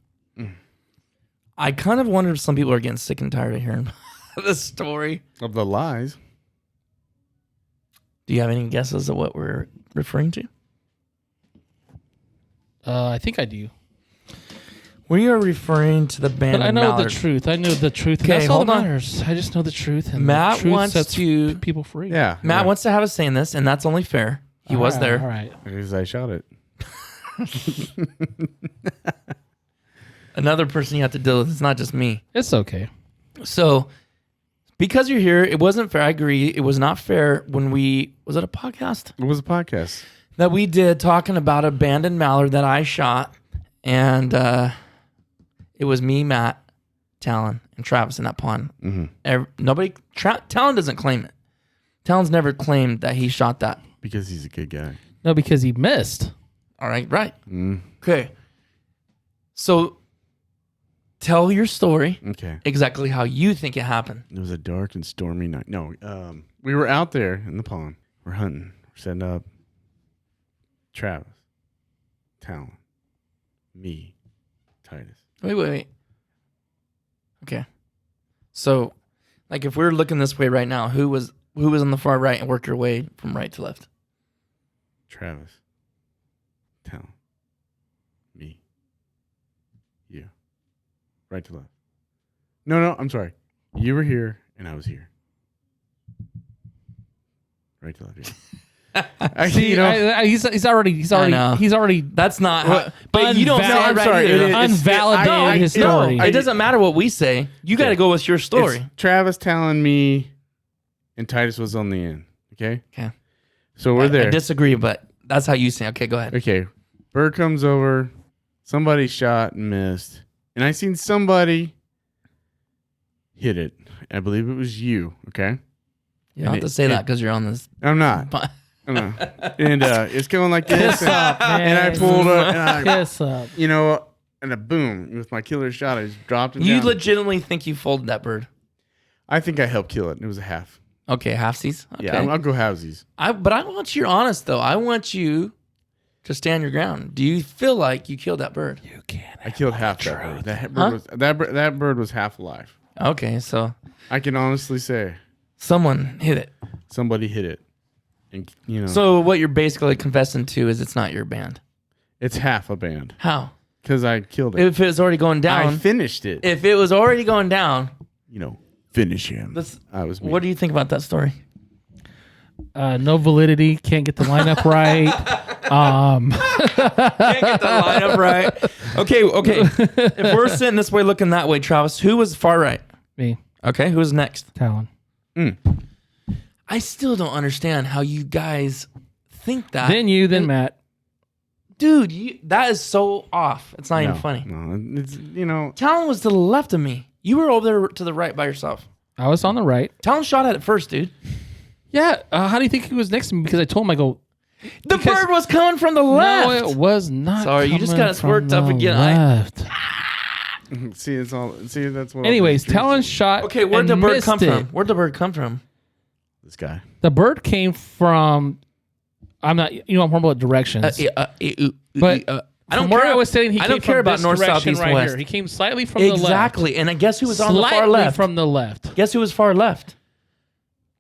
S1: I kind of wonder if some people are getting sick and tired of hearing the story
S2: of the lies.
S1: Do you have any guesses of what we're referring to?
S3: I think I do.
S1: We are referring to the band.
S3: But I know
S1: Mallard.
S3: the truth. I know the truth.
S1: Okay,
S3: That's all
S1: hold
S3: that
S1: on.
S3: matters. I just know the truth. And
S1: Matt
S3: the truth
S1: wants
S3: sets
S1: to-
S3: people free.
S2: Yeah.
S1: Matt wants to have a say in this, and that's only fair. He was there.
S3: All right.
S2: Because I shot it.
S1: Another person you have to deal with. It's not just me.
S3: It's okay.
S1: So, because you're here, it wasn't fair. I agree. It was not fair when was it a podcast?
S2: It was a podcast.
S1: That we did talking about abandoned mallard that I shot. And it was me, Matt, Talon, and Travis in that pond. Mm-hmm. Talon doesn't claim it. Talon's never claimed that he shot that.
S2: Because he's a good guy.
S3: No, because he missed.
S1: All right, right. Okay. So tell your story
S2: Okay.
S1: exactly how you think it happened.
S2: It was a dark and stormy night. No, we were out there in the pond. We're hunting. We're setting up. Travis, Talon, me, Titus.
S1: Wait. Okay. So, like, if we were looking this way right now, who was on the far right and work your way from right to left?
S2: Travis, Talon, me, you, right to left. No, I'm sorry. You were here and I was here. Right to left. Yeah.
S3: See, he's already.
S1: That's not. How, but you don't say
S3: I'm
S1: right
S3: sorry,
S1: either.
S3: Unvalidated his story.
S1: It doesn't matter what we say. You got to go with your story.
S2: It's Travis, Talon, me, and Titus was on the end. Okay.
S1: Okay.
S2: So we're there.
S1: I disagree, but that's how you say. Okay, go ahead.
S2: Okay. Bird comes over. Somebody shot and missed, and I seen somebody hit it. I believe it was you. Okay.
S1: You don't have to say that because you're on this.
S2: I'm not. And it's going like this.
S3: Piss up, man.
S2: And I pulled it. And I,
S3: Piss up.
S2: you know, and a boom with my killer shot. I just dropped it
S1: You
S2: down.
S1: legitimately think you folded that bird?
S2: I think I helped kill it. It was a half.
S1: Okay, halfsies. Okay.
S2: Yeah, I'll go halvesies.
S1: But I want you honest though. I want you to stand your ground. Do you feel like you killed that bird?
S3: You can't.
S2: I killed half that bird. That bird was half alive.
S1: Okay, so
S2: I can honestly say
S1: someone hit it.
S2: somebody hit it. And, you know,
S1: So what you're basically confessing to is it's not your band.
S2: it's half a band
S1: How?
S2: because I killed it.
S1: If it was already going
S2: I
S1: down.
S2: finished it.
S1: If it was already going down,
S2: You know, finish him. I was me.
S1: what do you think about that story?
S3: No validity. Can't get the lineup right.
S1: Can't get the lineup right. Okay. If we're sitting this way, looking that way, Travis, who was far right?
S3: Me,
S1: Okay, who was next?
S3: Talon.
S1: I still don't understand how you guys think that.
S3: Then you, then Matt.
S1: Dude, that is so off. It's not even funny.
S2: No, it's, you know.
S1: Talon was to the left of me. You were over there to the right by yourself.
S3: I was on the right.
S1: Talon shot at it first, dude.
S3: Yeah. How do you think he was next to me? Because I told him, I go.
S1: The bird was coming from the left.
S3: No, it was not.
S1: Sorry, you just got us worked up again.
S3: Left.
S2: See, it's all. See, that's what.
S3: Anyways, Talon shot.
S1: Okay, where'd the bird come from? Where'd the bird come from?
S2: This guy.
S3: The bird came from. I'm not. You know, I'm horrible at directions. But
S1: I don't
S3: where
S1: care.
S3: I was sitting, he
S1: I
S3: came
S1: don't care
S3: from
S1: about
S3: this
S1: north, south,
S3: direction
S1: east,
S3: right
S1: west.
S3: here. He came slightly from the left.
S1: Exactly. And I guess who was on the far
S3: Slightly
S1: left?
S3: from the left.
S1: Guess who was far left?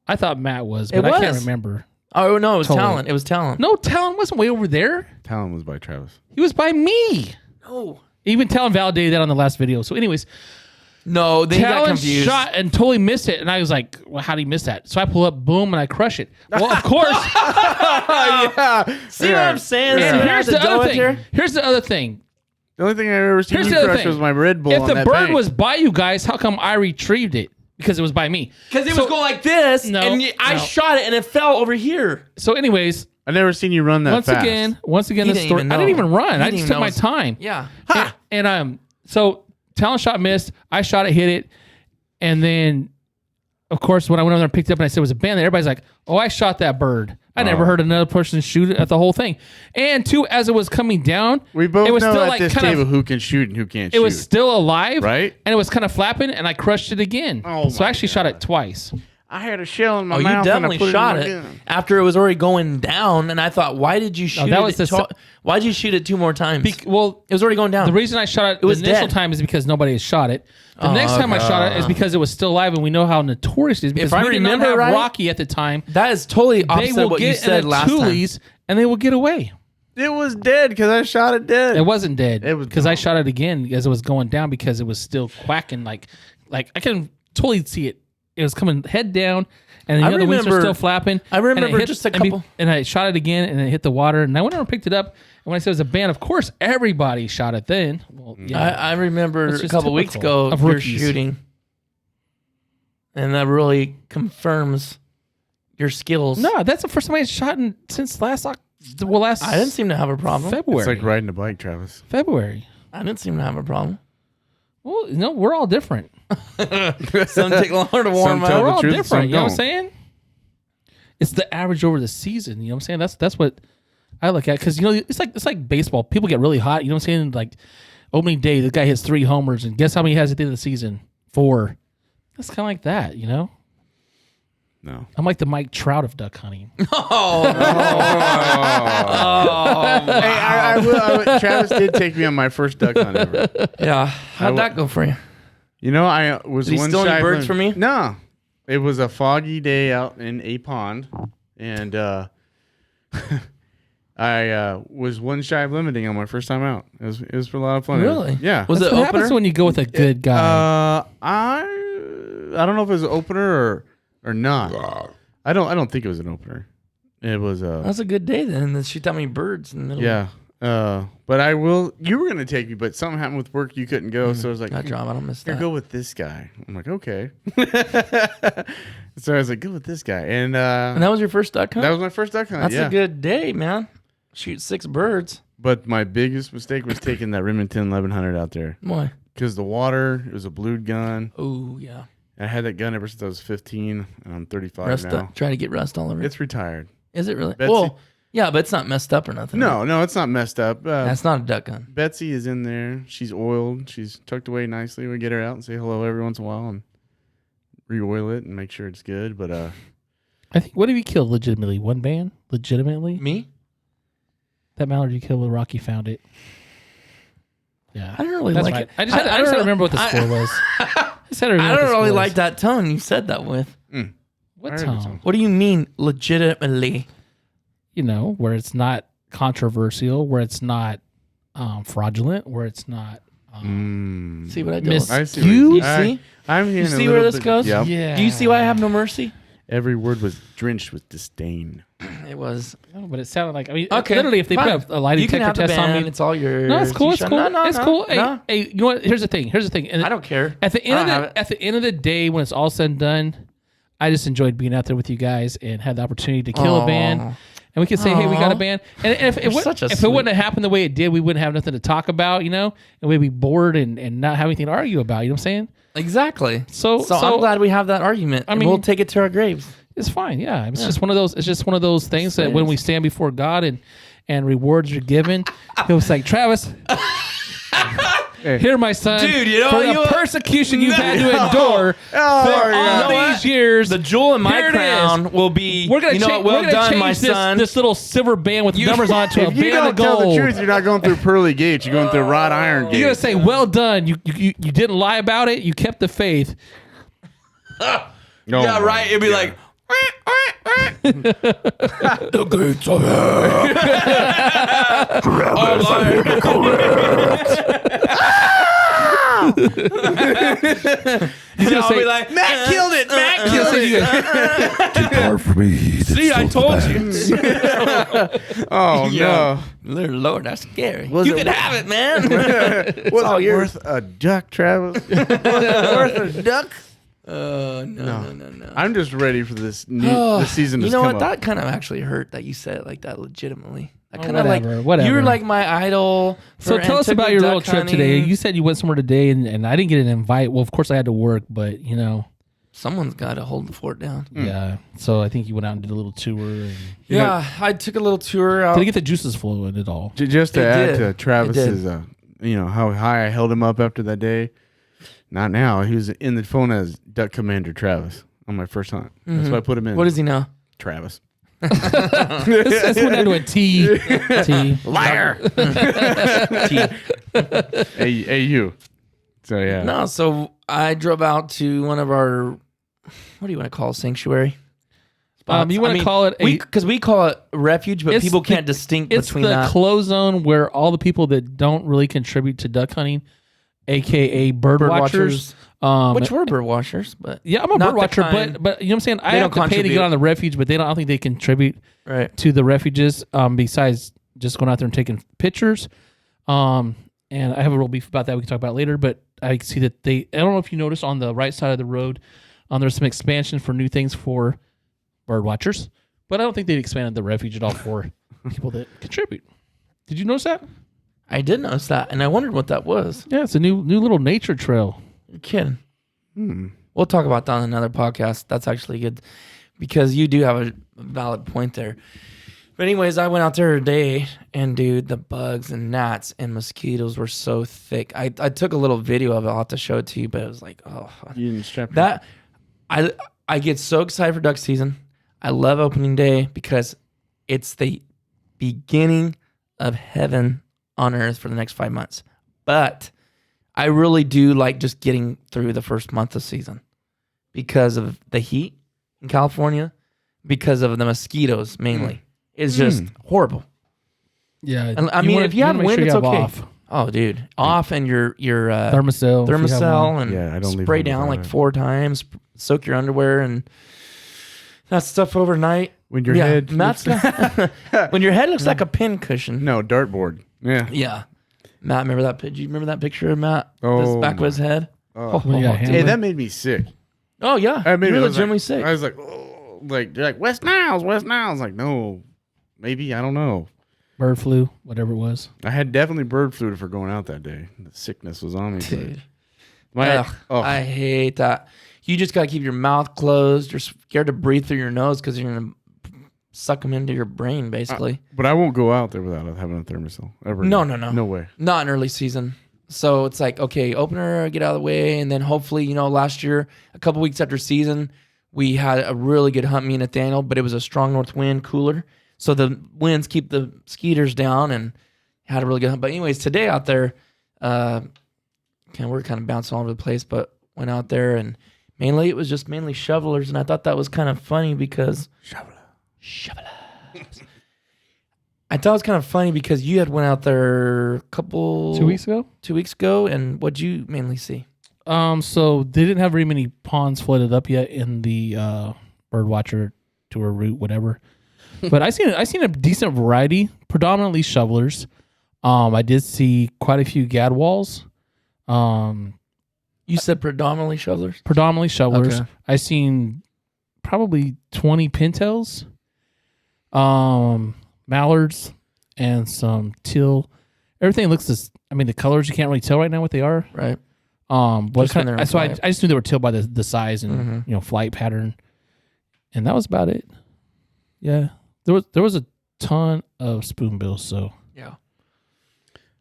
S3: I thought Matt was, but I can't remember.
S1: Oh no, it was
S3: Totally.
S1: Talon. It was Talon.
S3: No, Talon wasn't way over there.
S2: Talon was by Travis.
S3: He was by me.
S1: No.
S3: Even Talon validated that on the last video. So, anyways,
S1: No, they got
S3: Talon
S1: confused.
S3: shot and totally missed it, and I was like, "Well, how did he miss that?" So I pull up, boom, and I crush it. Well, of course.
S1: See what I'm saying?
S3: And
S1: See what I
S3: here's
S1: have to
S3: the
S1: deal
S3: other
S1: with
S3: thing.
S1: here?
S3: Here's the other thing.
S2: The only thing I've ever seen
S3: Here's
S2: you
S3: the other
S2: crush
S3: thing.
S2: was my Red Bull.
S3: If
S2: on
S3: the
S2: that
S3: bird
S2: bank.
S3: was by you guys, how come I retrieved it? Because it was by me.
S1: Because it was going like this,
S3: No,
S1: and I
S3: no.
S1: shot it, and it fell over here.
S3: So, anyways,
S2: I never seen you run that
S3: once
S2: fast.
S3: again,
S1: He
S3: the
S1: didn't
S3: story.
S1: even
S3: I
S1: know.
S3: didn't even run.
S1: He
S3: I
S1: didn't
S3: just
S1: even
S3: took
S1: know
S3: my
S1: it was-
S3: time.
S1: Yeah.
S3: And so Talon shot missed. I shot it, hit it, and then, of course, when I went over there and picked it up and I said it was a bandit, everybody's like, "Oh, I shot that bird." I never heard another person shoot it at the whole thing. And two, as it was coming down,
S2: We both
S3: it was
S2: know
S3: still
S2: at
S3: like
S2: this
S3: kind
S2: table
S3: of,
S2: who can shoot and who can't shoot.
S3: it was still alive,
S2: Right?
S3: And it was kind of flapping, and I crushed it again.
S2: Oh
S3: So I
S2: my
S3: actually shot it twice.
S2: I had a shell in my
S1: Oh, you
S2: mouth.
S1: definitely
S2: and I put
S1: shot
S2: it.
S1: it
S2: in my gun.
S1: after it was already going down, and I thought, why did you shoot
S3: that
S1: it?
S3: was the
S1: Why did you shoot it two more times?
S3: Well,
S1: it was already going down.
S3: the reason I shot it,
S1: was
S3: the initial
S1: dead.
S3: time is because nobody has shot it. The next time I shot it is because it was still alive, and we know how notorious it is. Because
S1: If I
S3: we did
S1: remember
S3: not have
S1: right,
S3: Rocky at the time.
S1: That is totally
S3: They
S1: opposite
S3: will
S1: of what you
S3: get
S1: said
S3: in a
S1: last time.
S3: Thule's, and they will get away.
S2: It was dead because I shot it dead.
S3: It wasn't dead.
S2: It was
S3: because I
S2: gone.
S3: shot it again as it was going down because it was still quacking like I can totally see it. It was coming head down, and the other wings were still flapping.
S1: I
S3: and it
S1: remember
S3: hit-
S1: just a
S3: and be-
S1: couple.
S3: And I shot it again, and it hit the water. And I went over and picked it up. And when I said it was a band, of course everybody shot it then. Well, yeah.
S1: I remember
S3: That's
S1: a
S3: just
S1: couple weeks
S3: typical
S1: ago
S3: of
S1: your
S3: rookies.
S1: shooting, and that really confirms your skills.
S3: No, that's the first time I shot since last.
S1: I didn't seem to have a problem.
S3: February.
S2: It's like riding a bike, Travis.
S3: February.
S1: I didn't seem to have a problem.
S3: Well, no, we're all different.
S1: Some take longer to warm
S2: Some tell
S3: We're
S2: the
S3: all
S2: truth,
S3: different.
S2: some
S3: You know what I'm
S2: don't.
S3: saying? It's the average over the season. You know what I'm saying? That's what I look at because it's like baseball. People get really hot. You know what I'm saying? Like opening day, the guy hits 3 homers, and guess how many he has at the end of the season? 4. That's kind of like that, you know.
S2: No.
S3: I'm like the Mike Trout of duck hunting.
S2: Hey, I will. Travis did take me on my first duck hunt ever.
S1: Yeah. How'd that go for you?
S2: You know, I was
S1: Did he
S2: one
S1: steal any
S2: shy
S1: birds from you?
S2: No. It was a foggy day out in a pond, and I was one shy of limiting on my first time out. It was for a lot of fun.
S1: Really?
S2: Yeah.
S1: Was
S3: That's
S1: it
S3: what
S1: opener?
S3: happens when you go with a good guy.
S2: I don't know if it was an opener or not. I don't think it was an opener. It was
S1: That's a good day then. Then shoot that many birds in the middle.
S2: yeah. But I will. You were gonna take me, but something happened with work. You couldn't go, so I was like,
S1: That drama. I don't miss
S2: "Here,
S1: that.
S2: go with this guy." I'm like, okay. So I was like, go with this guy, and
S1: And that was your first duck hunt?
S2: that was my first duck hunt.
S1: That's
S2: yeah.
S1: a good day, man. Shoot 6 birds.
S2: But my biggest mistake was taking that Remington 1100 out there
S1: Why?
S2: because the water. It was a blued gun.
S1: Oh, yeah.
S2: I had that gun ever since I was 15. And I'm 35
S1: Rust
S2: now.
S1: up. Try to get rust all over it.
S2: It's retired.
S1: Is it really?
S2: Betsy-
S1: Well, yeah, but it's not messed up or nothing.
S2: No, it's not messed up.
S1: That's not a duck gun.
S2: Betsy is in there. She's oiled. She's tucked away nicely. We get her out and say hello every once in a while and re-oil it and make sure it's good. But
S3: I think what did we kill legitimately? 1 band? Legitimately?
S1: Me?
S3: That mallard you killed when Rocky found it. Yeah.
S1: I don't really
S3: That's
S1: like
S3: right.
S1: it.
S3: I just had to remember what the score was.
S1: I don't really like that tone you said that with.
S3: What
S2: I heard the
S3: tone?
S2: tone.
S1: What do you mean, legitimately?
S3: You know, where it's not controversial, where it's not fraudulent, where it's not.
S1: See what I did?
S3: Miss-
S2: I see.
S1: You
S2: what
S1: see?
S2: I'm hearing
S1: You
S2: a
S1: see
S2: little
S1: where this
S2: bit-
S1: goes?
S2: Yep.
S3: Yeah.
S1: Do you see why I have no mercy?
S2: Every word was drenched with disdain.
S1: It was.
S3: No, but it sounded like
S1: Okay.
S3: Literally, if they
S1: fine.
S3: put a lie
S1: You can
S3: detector
S1: have the
S3: test on
S1: band.
S3: me,
S1: It's all yours.
S3: no, it's cool.
S1: You
S3: It's
S1: should-
S3: cool.
S1: No,
S3: It's cool. Hey,
S1: no.
S3: hey, you know what? Here's the thing. And
S1: I don't care.
S3: At the end
S1: I
S3: of
S1: don't have it.
S3: at the end of the day, when it's all said and done, I just enjoyed being out there with you guys and had the opportunity to kill a band. And we could say, hey, we got a band. And if it wouldn't have happened the way it did, we wouldn't have nothing to talk about, you know? And we'd be bored and not have anything to argue about, you know what I'm saying?
S1: Exactly.
S3: So
S1: I'm glad we have that argument. I
S3: mean-
S1: mean, we'll take it to our graves.
S3: it's fine, yeah. It's just one of those things that when we stand before God and rewards are given, it was like, Travis, here, my son,
S1: Dude, you know
S3: for
S1: what
S3: the
S1: you-
S3: persecution you've had to endure for all these years.
S1: The jewel in my
S3: Here it
S1: crown
S3: is.
S1: will be.
S3: We're gonna
S1: you know
S3: change.
S1: what? Well
S3: we're gonna
S1: done,
S3: change
S1: my
S3: this,
S1: son.
S3: this little silver band with numbers on it to a
S2: If you
S3: band of
S2: don't tell
S3: gold.
S2: the truth, you're not going through pearly gates. You're going through wrought iron gates.
S3: You're gonna say, "Well done. You didn't lie about it. You kept the faith."
S2: No,
S1: yeah, right. It'd be like. The gates of
S3: He's gonna
S1: I'll
S3: say,
S1: be like,
S2: Matt killed it. Matt
S3: he's gonna
S2: killed
S3: say,
S2: it.
S4: Hard for me.
S1: See, I told you.
S2: Oh no!
S1: Lord, that's scary.
S2: Was
S1: You
S2: it
S1: can have it, man.
S2: Was
S1: all
S2: it
S1: yours.
S2: worth a duck, Travis? Was it worth a duck?
S1: No.
S2: I'm just ready for this season to
S1: You know
S2: come
S1: what?
S2: up.
S1: That kind of actually hurt that you said it like that legitimately. That
S3: Oh,
S1: kind of like
S3: whatever.
S1: you were like my idol.
S3: So
S1: for
S3: tell us about your
S1: duck
S3: little trip
S1: hunting.
S3: today. You said you went somewhere today, and I didn't get an invite. Well, of course I had to work, but you know,
S1: Someone's got to hold the fort down.
S3: yeah. So I think you went out and did a little tour. And
S1: Yeah, I took a little tour out.
S3: did it get the juices flowing at all?
S2: Just to
S1: It
S2: add
S1: did.
S2: to
S1: It
S2: Travis's, how high I held him up after that day. Not now. He was in the phone as Duck Commander Travis on my first hunt. That's why I put him in.
S1: What is he now?
S2: Travis?
S3: This went down to a T. T.
S2: Liar. hey, you. So yeah.
S1: No, so I drove out to one of our, what do you want to call it, sanctuary?
S3: You want to call it a?
S1: Because we call it refuge, but
S3: It's
S1: people
S3: the-
S1: can't distinct
S3: It's
S1: between
S3: the
S1: that.
S3: closed zone where all the people that don't really contribute to duck hunting, aka bird watchers.
S1: Which were bird watchers, but
S3: Yeah, I'm a
S1: not
S3: bird
S1: the
S3: watcher,
S1: kind-
S3: but you know what I'm saying? I
S1: They
S3: have
S1: don't
S3: to pay to
S1: contribute.
S3: get on the refuge, but I don't think they contribute
S1: right.
S3: to the refuges besides just going out there and taking pictures. And I have a real beef about that. We can talk about it later, but I see that I don't know if you noticed on the right side of the road, there's some expansion for new things for bird watchers, but I don't think they've expanded the refuge at all for people that contribute. Did you notice that?
S1: I did notice that, and I wondered what that was.
S3: Yeah, it's a new little nature trail.
S1: You're kidding. We'll talk about that on another podcast. That's actually good because you do have a valid point there. But anyways, I went out there today, and dude, the bugs and gnats and mosquitoes were so thick. I took a little video of it. I'll have to show it to you, but it was like, oh,
S2: You didn't strap
S1: that. I get so excited for duck season. I love opening day because it's the beginning of heaven on earth for the next 5 months. But I really do like just getting through the first month of season because of the heat in California, because of the mosquitoes mainly. It's just horrible.
S3: Yeah.
S1: And, I mean, if you have wind, it's okay.
S3: Off.
S1: Oh, dude. Off and your
S3: Thermocell.
S1: and
S2: Yeah, I don't leave
S1: spray
S2: them
S1: down
S2: without
S1: like
S2: it.
S1: 4 times, soak your underwear and that stuff overnight.
S2: When your head
S1: Matt's when your head looks like a pin cushion.
S2: No, dartboard. Yeah.
S1: Yeah. Matt, remember that? Do you remember that picture of Matt?
S2: Oh,
S1: This back of his head?
S2: Oh.
S3: Yeah,
S2: That made me sick.
S1: Oh, yeah.
S2: I mean,
S1: You're
S2: I was
S1: legitimately
S2: like,
S1: sick.
S2: I was like, oh, like they're like West Niles. Like, no, maybe I don't know.
S3: Bird flu, whatever it was.
S2: I had definitely bird flu for going out that day. The sickness was on me.
S1: Dude.
S2: My,
S1: I hate that. You just got to keep your mouth closed. You're scared to breathe through your nose because you're going to suck them into your brain, basically.
S2: But I won't go out there without having a thermocell ever.
S1: No.
S2: No way.
S1: Not in early season. So it's like, okay, opener, get out of the way. And then hopefully, last year, a couple weeks after season, we had a really good hunt, me and Nathaniel, but it was a strong north wind, cooler. So the winds keep the skeeters down and had a really good hunt. But anyways, today out there, we're kind of bouncing all over the place, but went out there and mainly it was just mainly shovelers. And I thought that was kind of funny because... Shoveler. I thought it was kind of funny because you had went out there
S3: 2 weeks ago.
S1: 2 weeks ago, and what'd you mainly see?
S3: So they didn't have very many ponds flooded up yet in the Birdwatcher tour route, whatever. But I seen a decent variety, predominantly shovelers. I did see quite a few gadwalls.
S1: You said predominantly shovelers?
S3: Predominantly shovelers.
S1: Okay.
S3: I seen probably 20 pintails, mallards, and some teal. Everything looks the colors you can't really tell right now what they are.
S1: Right.
S3: But I just knew they were teal by the size and flight pattern, and that was about it. Yeah, there was a ton of spoonbills. So
S1: yeah,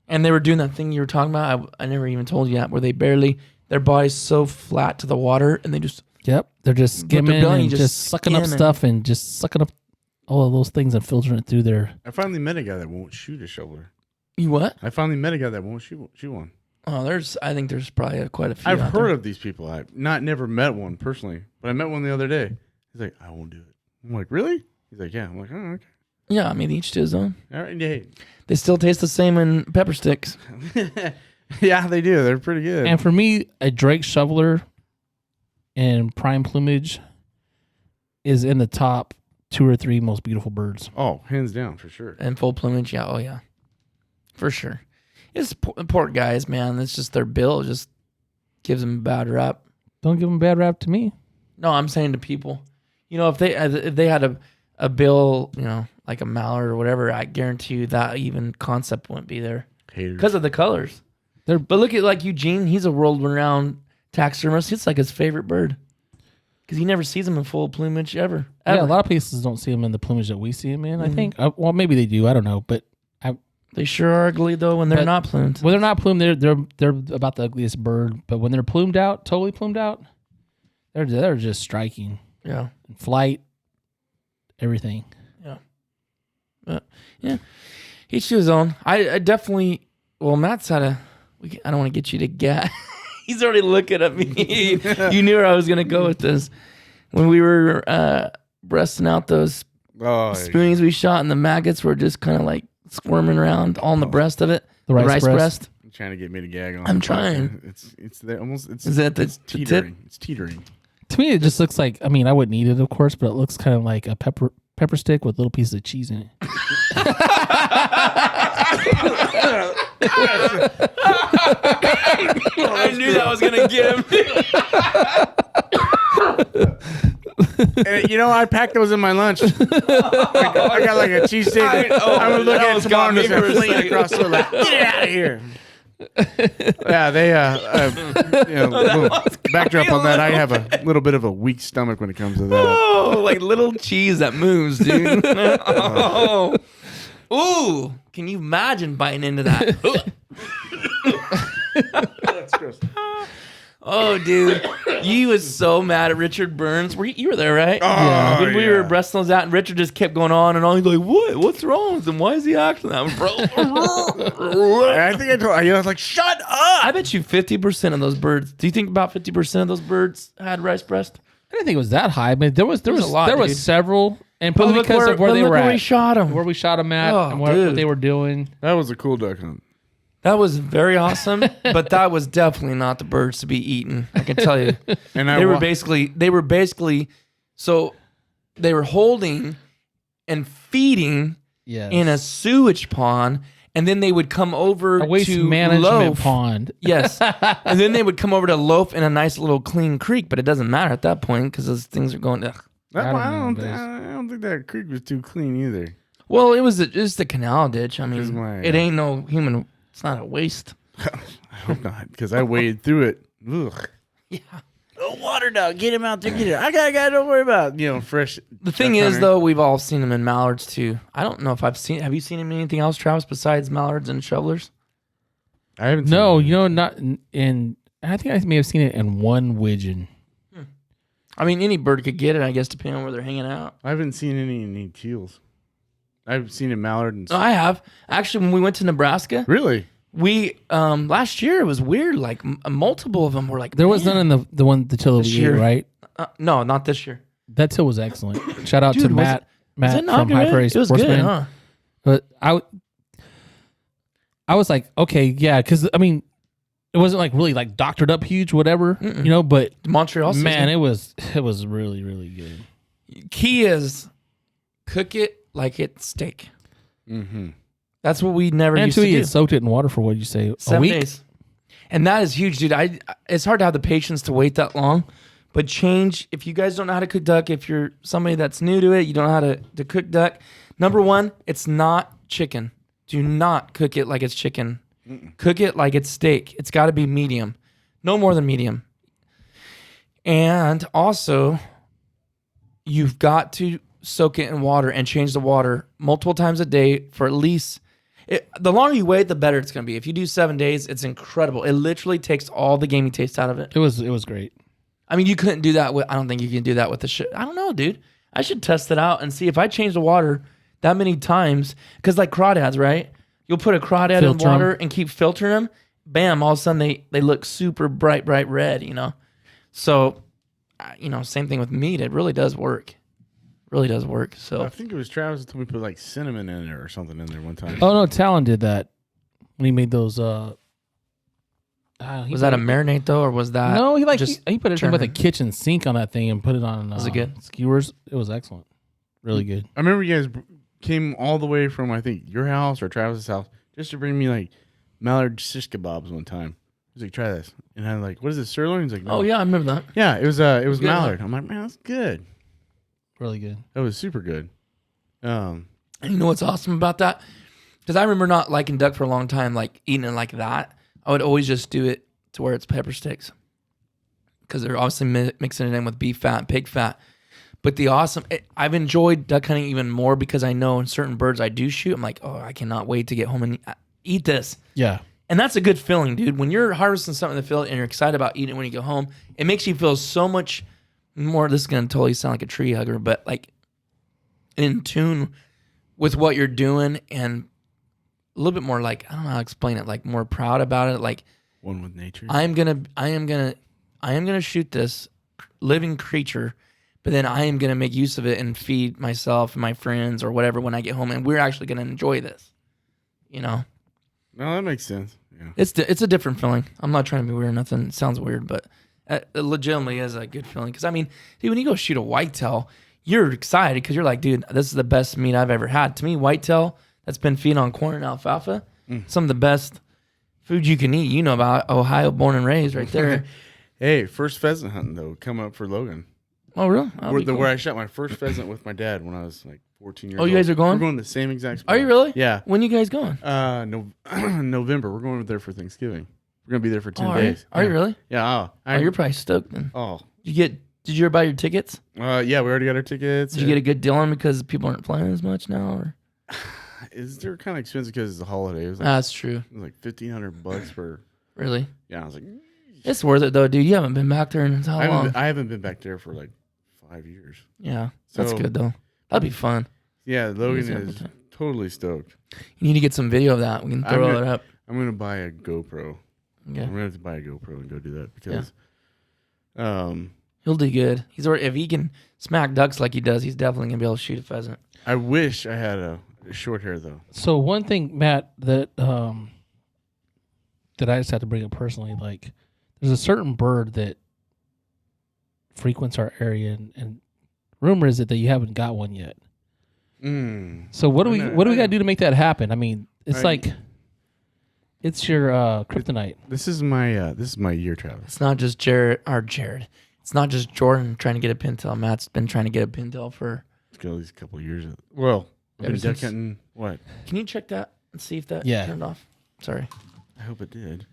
S1: and they were doing that thing you were talking about. I never even told you that, where their body's so flat to the water, and they just
S3: they're just skimming and just sucking up stuff and just sucking up all of those things and filtering it through there.
S2: I finally met a guy that won't shoot a shoveler.
S1: You what?
S2: I finally met a guy that won't shoot one.
S1: Oh, I think there's probably quite a few.
S2: I've heard of these people. I've never met one personally, but I met one the other day. He's like, I won't do it. I'm like, really? He's like, yeah. I'm like, oh, okay.
S1: Yeah, I mean, each to his own.
S2: All right, hey.
S1: They still taste the same in pepper sticks.
S2: Yeah, they do. They're pretty good.
S3: And for me, a Drake shoveler in prime plumage is in the top 2 or 3 most beautiful birds.
S2: Oh, hands down, for sure.
S1: And full plumage, yeah. Oh, yeah. For sure. It's poor guys, man. It's just their bill just gives them a bad rap.
S3: Don't give them a bad rap to me.
S1: No, I'm saying to people. If they had a bill, like a mallard or whatever, I guarantee you that even concept wouldn't be there.
S2: Haters.
S1: Because of the colors. But look at like Eugene. He's a world-renowned taxidermist. It's like his favorite bird. Because he never sees them in full plumage ever.
S3: Yeah, a lot of places don't see them in the plumage that we see them in, I think. Well, maybe they do. I don't know. But
S1: they sure are ugly, though, when they're not plumed.
S3: When they're not plumed, they're about the ugliest bird. But when they're plumed out, totally plumed out, they're just striking.
S1: Yeah.
S3: Flight, everything.
S1: Yeah. Yeah. Each to his own. I definitely... Well, Matt's had I don't want to get you to get... He's already looking at me. You knew where I was going to go with this. When we were breasting out those spoonies we shot, and the maggots were just kind of like squirming around all in the breast of it. The rice breast.
S2: You're trying to get me to gag on.
S1: I'm trying.
S2: It's there almost.
S1: Is that the
S2: teetering?
S1: tip?
S2: It's teetering.
S3: To me, it just looks like. I mean, I wouldn't eat it, of course, but it looks kind of like a pepper stick with little pieces of cheese in it.
S1: I knew that was gonna get
S2: him. I packed those in my lunch. I got like a cheese stick. I'm gonna look at it tomorrow and just fling it across the lap. Get out of here. Yeah, they backdrop on that. I have a little bit of a weak stomach when it comes to that.
S1: Oh, like little cheese that moves, dude. Oh. Ooh, can you imagine biting into that?
S2: That's gross.
S1: Oh, dude, you was so mad at Richard Burns. You were there, right?
S2: Oh,
S1: When we were breasting those out, and Richard just kept going on and on. He's like, "What? What's wrong with him? Why is he acting that way, bro?"
S2: I think I was like, "Shut up!"
S1: I bet you 50% of those birds. Do you think about 50% of those birds had rice breast?
S3: I didn't think it was that high, but there was
S1: a lot,
S3: there
S1: dude.
S3: was several, and
S1: But
S3: probably
S1: look
S3: because of where they were
S1: where we
S3: at,
S1: shot them.
S3: where we shot them at,
S1: Oh,
S3: and what
S1: dude.
S3: they were doing.
S2: That was a cool duck hunt.
S1: That was very awesome, but that was definitely not the birds to be eaten. I can tell you.
S2: And
S1: They were basically, so they were holding and feeding in a sewage pond, and then they would come over
S3: a waste
S1: to
S3: management
S1: loaf.
S3: pond.
S1: Yes, and then they would come over to loaf in a nice little clean creek, but it doesn't matter at that point because those things are going. Ugh.
S2: I don't think that creek was too clean either.
S1: Well, it was just a canal ditch. I mean,
S2: my,
S1: it ain't no human. It's not a waste.
S2: I hope not, because I waded through it. Ugh.
S1: Yeah.
S2: Oh, water dog, get him out there, get him. I got a guy. Don't worry about fresh.
S1: The thing is, though, we've all seen them in mallards too. I don't know if I've seen. Have you seen him in anything else, Travis, besides mallards and shovelers?
S2: I haven't.
S3: No,
S2: seen
S3: not in. I think I may have seen it in one widgeon.
S1: I mean, any bird could get it, I guess, depending on where they're hanging out.
S2: I haven't seen any teals. I've seen a mallard and.
S1: No, I have. Actually, when we went to Nebraska,
S2: Really?
S1: we last year it was weird. Like multiple of them were like.
S3: There was none in the till
S1: This
S3: we ate,
S1: year.
S3: right?
S1: No, not this year.
S3: That till was excellent. Shout out
S1: Dude,
S3: to
S1: was
S3: Matt.
S1: it
S3: Matt
S1: not
S3: from
S1: good?
S3: High Prairie
S1: It was
S3: Sportsman.
S1: good, huh?
S3: But I was like, okay, yeah, because I mean, it wasn't like really like doctored up huge, whatever, But
S1: Montreal,
S3: man, it was really really good.
S1: key is cook it like it's steak.
S2: Mm-hmm.
S1: That's what we never
S3: And
S1: used to
S3: you
S1: do.
S3: had soaked it in water for what you say
S1: 7
S3: a week.
S1: days. And that is huge, dude. It's hard to have the patience to wait that long. But change, if you guys don't know how to cook duck, if you're somebody that's new to it, you don't know how to cook duck. Number one, it's not chicken. Do not cook it like it's chicken. Cook it like it's steak. It's got to be medium. No more than medium. And also, you've got to soak it in water and change the water multiple times a day for at least... the longer you wait, the better it's going to be. If you do 7 days, it's incredible. It literally takes all the gamey taste out of it.
S3: It was great.
S1: I mean, you couldn't do that with... I don't think you can do that with the shit. I don't know, dude. I should test it out and see if I change the water that many times. Because like crawdads, right? You'll put a crawdad
S3: Filter
S1: in water
S3: 'em.
S1: and keep filtering them. Bam, all of a sudden they look super bright red, So, same thing with meat. It really does work. Really does work. So
S2: I think it was Travis that told me to put like cinnamon in there or something in there one time.
S3: Oh no, Talon did that when he made those.
S1: Was that a marinade though, or was that
S3: No, he
S1: just
S3: he put it in with a
S1: turner?
S3: kitchen sink on that thing and put it on.
S1: Was it good?
S3: Skewers. It was excellent. Really good.
S2: I remember you guys came all the way from, I think, your house or Travis's house just to bring me like mallard shish kebabs one time. He was like, try this. And I'm like, what is this, sirloin? He's like, no.
S1: Oh yeah, I remember that.
S2: Yeah, it was
S1: good,
S2: mallard.
S1: huh?
S2: I'm like, man, that's good.
S3: Really good.
S2: That was super good.
S1: And you know what's awesome about that? Because I remember not liking duck for a long time, like eating it like that. I would always just do it to where it's pepper sticks. Because they're obviously mixing it in with beef fat and pig fat. But I've enjoyed duck hunting even more because I know in certain birds I do shoot, I'm like, oh, I cannot wait to get home and eat this.
S3: Yeah.
S1: And that's a good feeling, dude. When you're harvesting something in the field and you're excited about eating it when you go home, it makes you feel so much more. This is going to totally sound like a tree hugger, but like in tune with what you're doing and a little bit more like, I don't know how to explain it, like more proud about it. Like
S2: one with nature.
S1: I am gonna shoot this living creature, but then I am gonna make use of it and feed myself and my friends or whatever when I get home, and we're actually gonna enjoy this.
S2: No, that makes sense. Yeah.
S1: It's a different feeling. I'm not trying to be weird or nothing. It sounds weird, but it legitimately is a good feeling. Because I mean, dude, when you go shoot a whitetail, you're excited because you're like, dude, this is the best meat I've ever had. To me, whitetail that's been feeding on corn and alfalfa, some of the best food you can eat. You know about Ohio, born and raised, right there.
S2: Hey, first pheasant hunting though, coming up for Logan.
S1: Oh, really?
S2: Where I shot my first pheasant with my dad when I was like 14 years old.
S1: Oh, you guys are going?
S2: We're going to the same exact spot.
S1: Are you really?
S2: Yeah.
S1: When are you guys going?
S2: November. We're going there for Thanksgiving. We're going to be there for 10
S1: Oh,
S2: days.
S1: Are you really?
S2: Yeah.
S1: You're probably stoked then.
S2: Oh.
S1: Did you ever buy your tickets?
S2: Yeah, we already got our tickets.
S1: Did you get a good deal on because people aren't flying as much now? Or?
S2: They're kind of expensive because it's a holiday. It was like,
S1: That's true.
S2: It was like $1,500 for.
S1: Really?
S2: Yeah, I was like.
S1: It's worth it though, dude. You haven't been back there in how long?
S2: I haven't been back there for like 5 years.
S1: Yeah, that's good though. That'd be fun.
S2: Yeah, Logan is totally stoked.
S1: You need to get some video of that. We can throw it up.
S2: I'm gonna buy a GoPro.
S1: Yeah.
S2: I'm gonna have to buy a GoPro and go do that because,
S1: he'll do good. If he can smack ducks like he does, he's definitely gonna be able to shoot a pheasant.
S2: I wish I had a short hair though.
S3: So one thing, Matt, that I just have to bring up personally, like there's a certain bird that frequents our area, and rumor is that you haven't got one yet. So what do we got to do to make that happen? I mean, it's it's your kryptonite.
S2: This is my year, Travis.
S1: It's not just Jared. It's not just Jordan trying to get a pintail. Matt's been trying to get a pintail for
S2: at least a couple of years. Well, I've been duck hunting. What?
S1: Can you check that and see if that turned off? Sorry.
S2: I hope it did.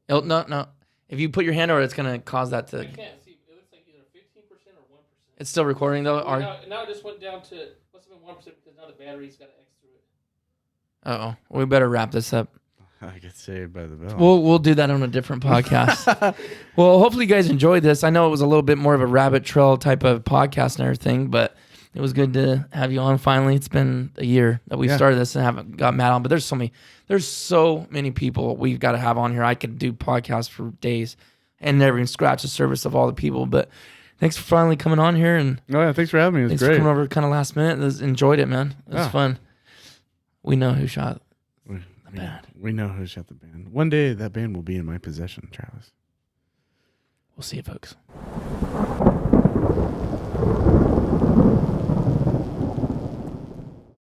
S1: Oh, no. If you put your hand over it, it's going to cause that to...
S3: I can't see. It looks like either 15% or 1%.
S1: It's still recording, though?
S3: Now it just went down to... Must have been 1% because now the battery's got an X through it.
S1: Uh-oh. We better wrap this up.
S2: I get saved by the bell.
S1: We'll do that on a different podcast. Well, hopefully you guys enjoyed this. I know it was a little bit more of a rabbit trail type of podcast and everything, but it was good to have you on finally. It's been a year that we started this and haven't got Matt on, but there's so many people we've got to have on here. I could do podcasts for days and never even scratch the surface of all the people, but thanks for finally coming on here. And
S2: thanks for having me. It was
S1: thanks
S2: great.
S1: for coming over kind of last minute. Enjoyed it, man. It was fun. We know who shot the band.
S2: We know who shot the band. One day that band will be in my possession, Travis.
S1: We'll see you, folks.